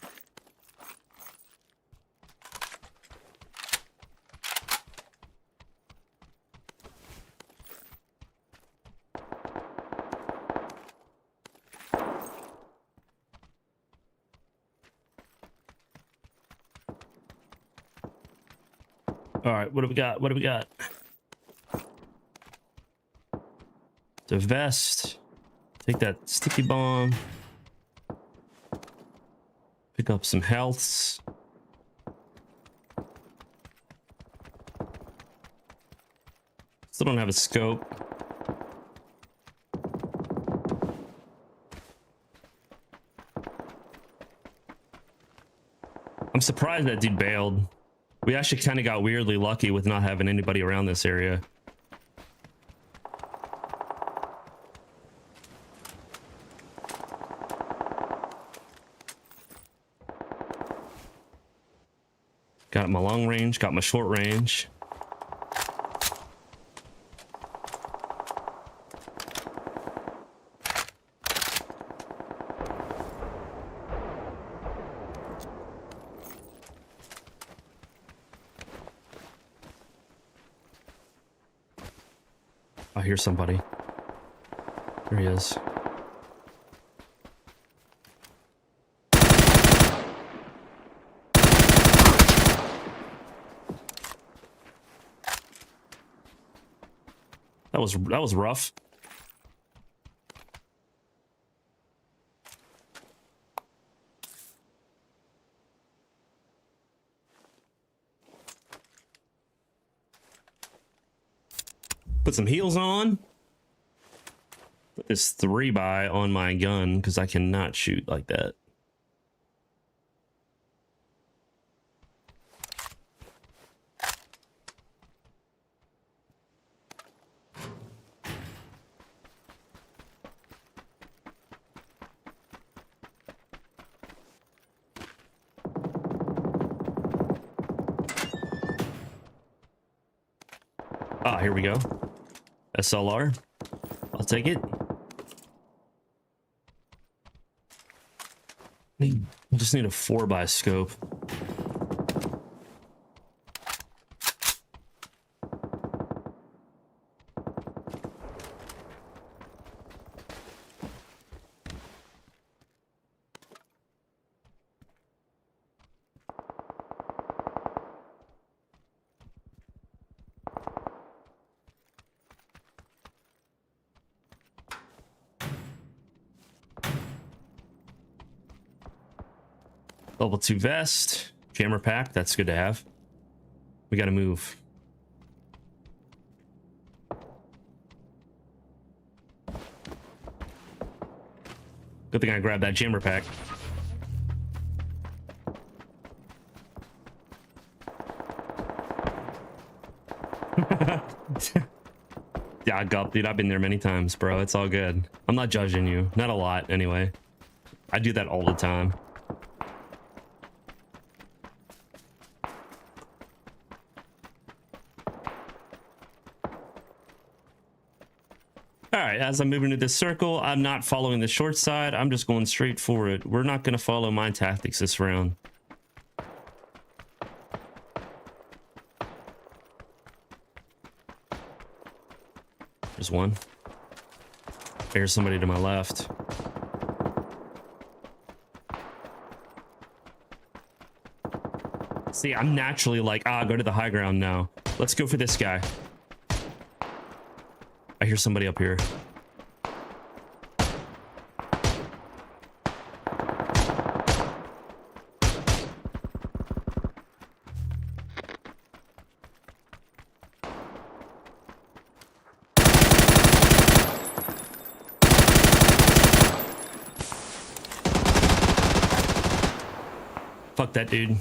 All right, what do we got? What do we got? The vest. Take that sticky bomb. Pick up some healths. Still don't have a scope. I'm surprised that dude bailed. We actually kind of got weirdly lucky with not having anybody around this area. Got my long range, got my short range. I hear somebody. There he is. That was rough. Put some heels on. Put this 3x on my gun because I cannot shoot like that. Ah, here we go. SLR. I'll take it. I just need a 4x scope. Level 2 vest, jammer pack, that's good to have. We gotta move. Good thing I grabbed that jammer pack. Yeah, I got, dude, I've been there many times, bro. It's all good. I'm not judging you. Not a lot, anyway. I do that all the time. All right, as I'm moving to this circle, I'm not following the short side. I'm just going straight for it. We're not going to follow my tactics this round. There's one. There's somebody to my left. See, I'm naturally like, go to the high ground now. Let's go for this guy. I hear somebody up here. Fuck that dude.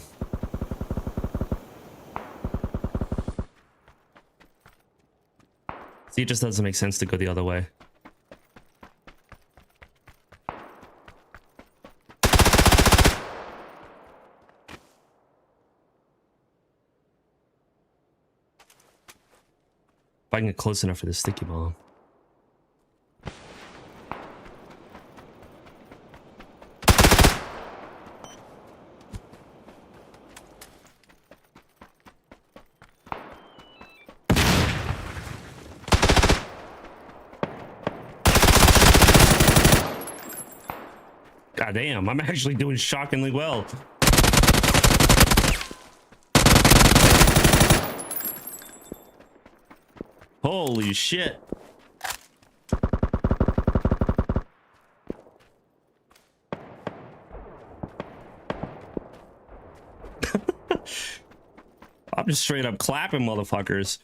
See, it just doesn't make sense to go the other way. If I can get close enough for this sticky bomb. God damn, I'm actually doing shockingly well. Holy shit. I'm just straight up clapping motherfuckers.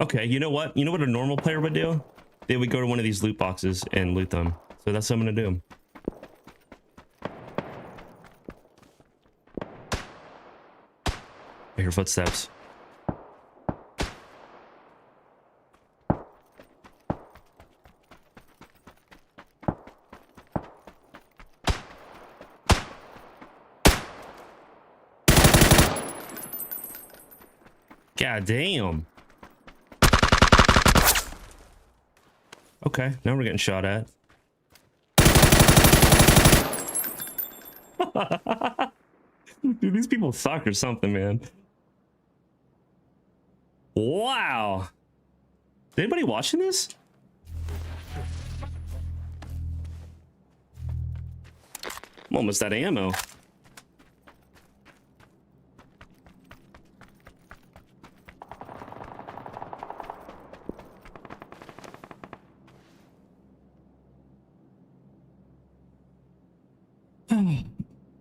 Okay, you know what? You know what a normal player would do? They would go to one of these loot boxes and loot them. So that's what I'm gonna do. I hear footsteps. God damn. Okay, now we're getting shot at. Dude, these people suck or something, man. Wow. Is anybody watching this? I'm almost out of ammo.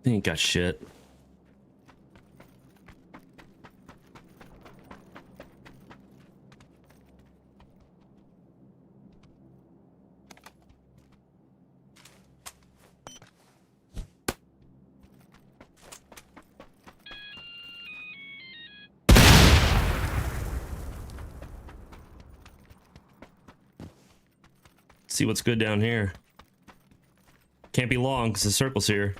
They ain't got shit. See what's good down here. Can't be long because the circle's here.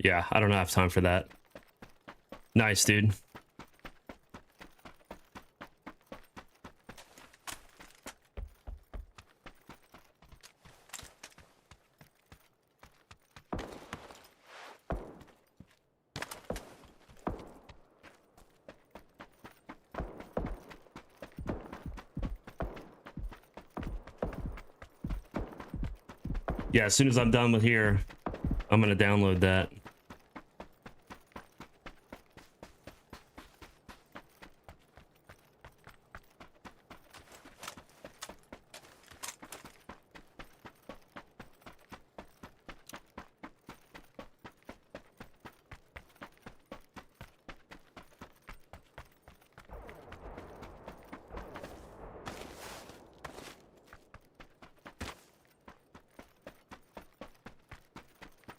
Yeah, I don't have time for that. Nice, dude. Yeah, as soon as I'm done with here, I'm gonna download that.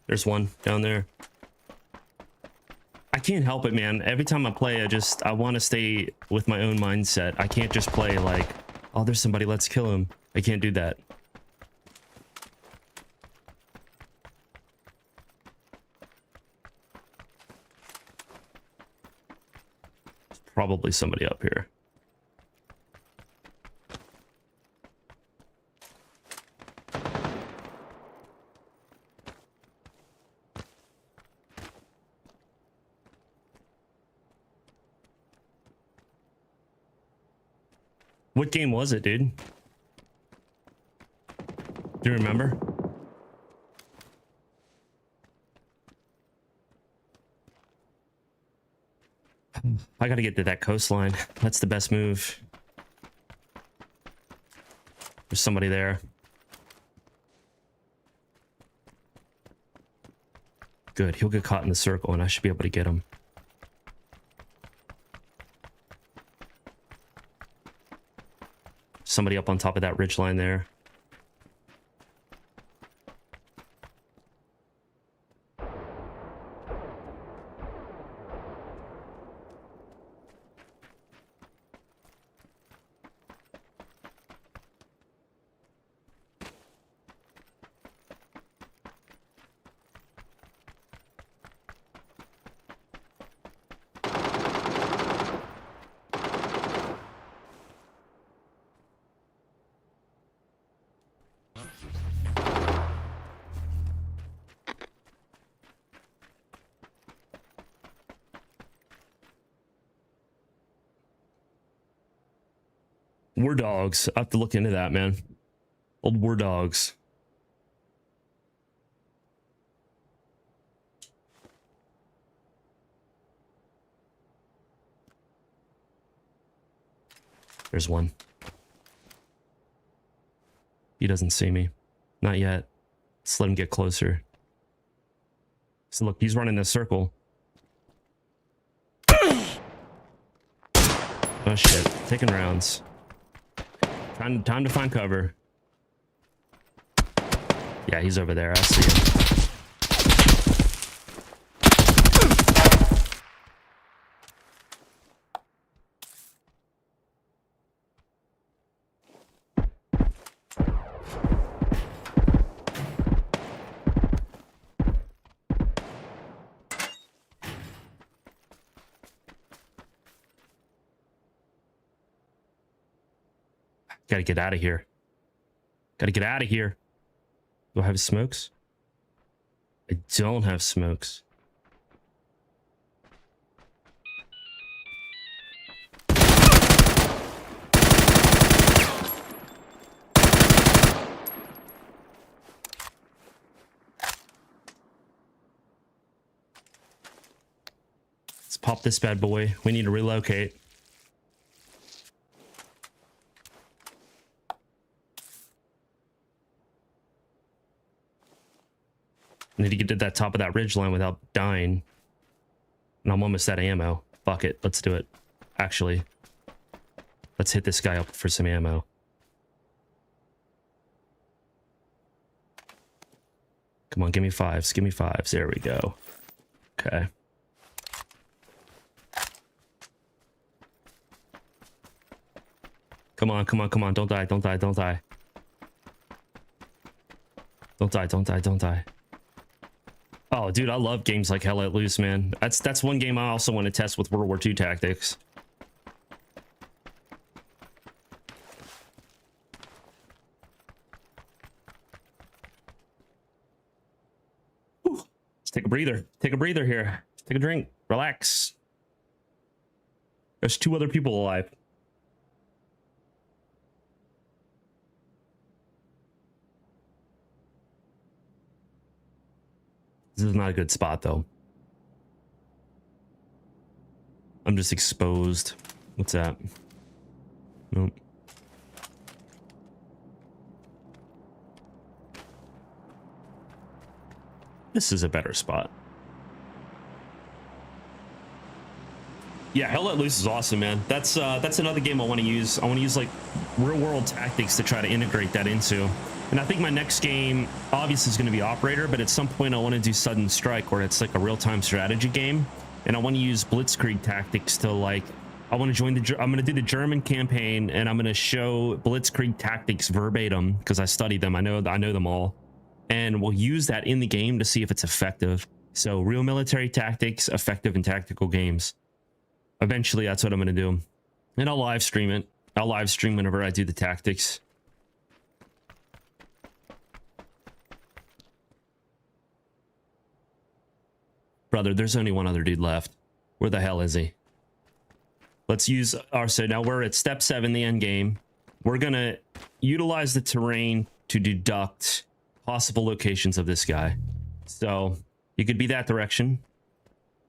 There's one down there. I can't help it, man. Every time I play, I want to stay with my own mindset. I can't just play like, oh, there's somebody, let's kill him. I can't do that. There's probably somebody up here. What game was it, dude? Do you remember? I gotta get to that coastline. That's the best move. There's somebody there. Good. He'll get caught in the circle, and I should be able to get him. Somebody up on top of that ridge line there. War dogs. I have to look into that, man. Old war dogs. There's one. He doesn't see me. Not yet. Let's let him get closer. So look, he's running this circle. Oh shit. Taking rounds. Time to find cover. Yeah, he's over there. I see him. Gotta get out of here. Gotta get out of here. Do I have smokes? I don't have smokes. Let's pop this bad boy. We need to relocate. I need to get to that top of that ridge line without dying. And I'm almost out of ammo. Fuck it. Let's do it. Actually, let's hit this guy up for some ammo. Come on, give me fives. Give me fives. There we go. Okay. Come on, come on, come on. Don't die, don't die, don't die. Don't die, don't die, don't die. Oh, dude, I love games like Hell Let Loose, man. That's one game I also want to test with World War II tactics. Whew. Let's take a breather. Take a breather here. Take a drink. Relax. There's 2 other people alive. This is not a good spot, though. I'm just exposed. What's that? Nope. This is a better spot. Yeah, Hell Let Loose is awesome, man. That's another game I want to use. I want to use like real world tactics to try to integrate that into. And I think my next game obviously is going to be Operator, but at some point I want to do Sudden Strike, where it's like a real-time strategy game. And I want to use Blitzkrieg tactics to like, I want to join I'm going to do the German campaign, and I'm going to show Blitzkrieg tactics verbatim because I studied them. I know them all. And we'll use that in the game to see if it's effective. So real military tactics, effective in tactical games. Eventually, that's what I'm going to do. And I'll live stream it. I'll live stream whenever I do the tactics. Brother, there's only one other dude left. Where the hell is he? Let's use our... So now we're at step 7, the end game. We're going to utilize the terrain to deduct possible locations of this guy. So you could be that direction.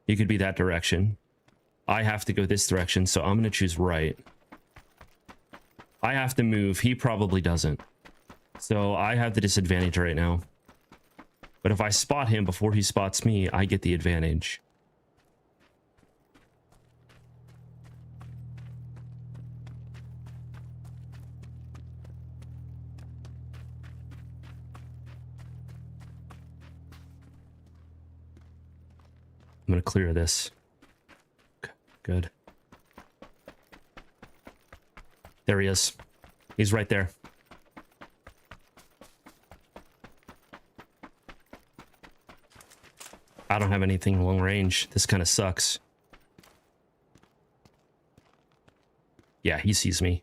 You could be that direction. I have to go this direction, so I'm going to choose right. I have to move. He probably doesn't. So I have the disadvantage right now. But if I spot him before he spots me, I get the advantage. I'm gonna clear this. Okay, good. There he is. He's right there. I don't have anything long range. This kind of sucks. Yeah, he sees me.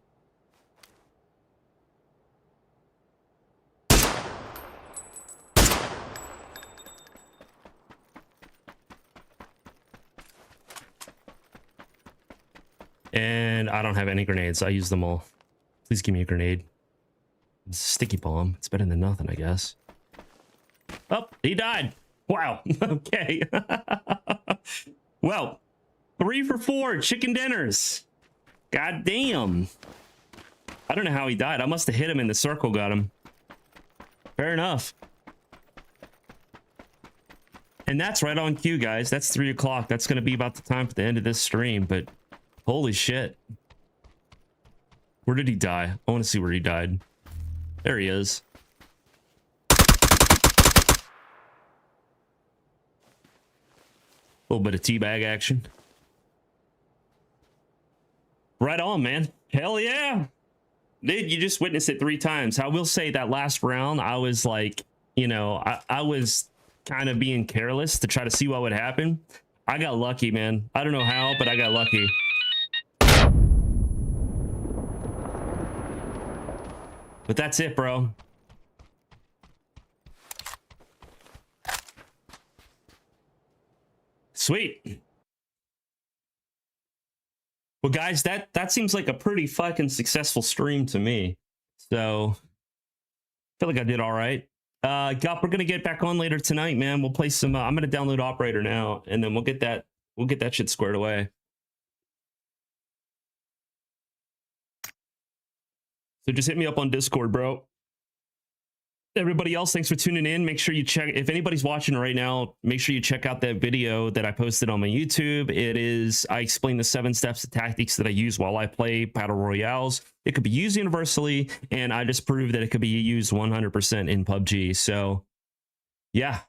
And I don't have any grenades. I use them all. Please give me a grenade. It's a sticky bomb. It's better than nothing, I guess. Oh, he died. Wow. Okay. Well, 3 for 4 chicken dinners. God damn. I don't know how he died. I must have hit him in the circle, got him. Fair enough. And that's right on cue, guys. That's 3 o'clock. That's going to be about the time for the end of this stream, but holy shit. Where did he die? I want to see where he died. There he is. A little bit of teabag action. Right on, man. Hell yeah. Dude, you just witnessed it 3 times. I will say that last round, I was like, you know, I was kind of being careless to try to see what would happen. I got lucky, man. I don't know how, but I got lucky. But that's it, bro. Sweet. Well, guys, that seems like a pretty fucking successful stream to me. So, I feel like I did all right. Gup, we're gonna get back on later tonight, man. We'll play some. I'm gonna download Operator now, and then we'll get that shit squared away. So just hit me up on Discord, bro. Everybody else, thanks for tuning in. Make sure you check, if anybody's watching right now, make sure you check out that video that I posted on my YouTube. I explain the 7 steps of tactics that I use while I play Battle Royales. It could be used universally, and I just proved that it could be used 100% in PUBG. So, yeah.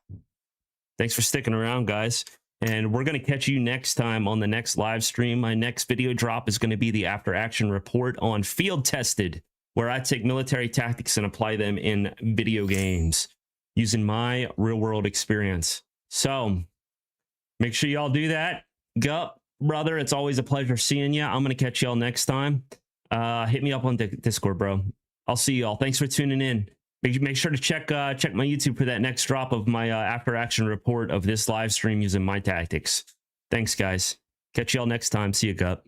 Thanks for sticking around, guys. And we're going to catch you next time on the next live stream. My next video drop is going to be the after action report on Field Tested, where I take military tactics and apply them in video games using my real world experience. So make sure y'all do that. Gup, brother, it's always a pleasure seeing you. I'm going to catch y'all next time. Hit me up on Discord, bro. I'll see y'all. Thanks for tuning in. Make sure to check my YouTube for that next drop of my after action report of this live stream using my tactics. Thanks, guys. Catch y'all next time. See you, Gup.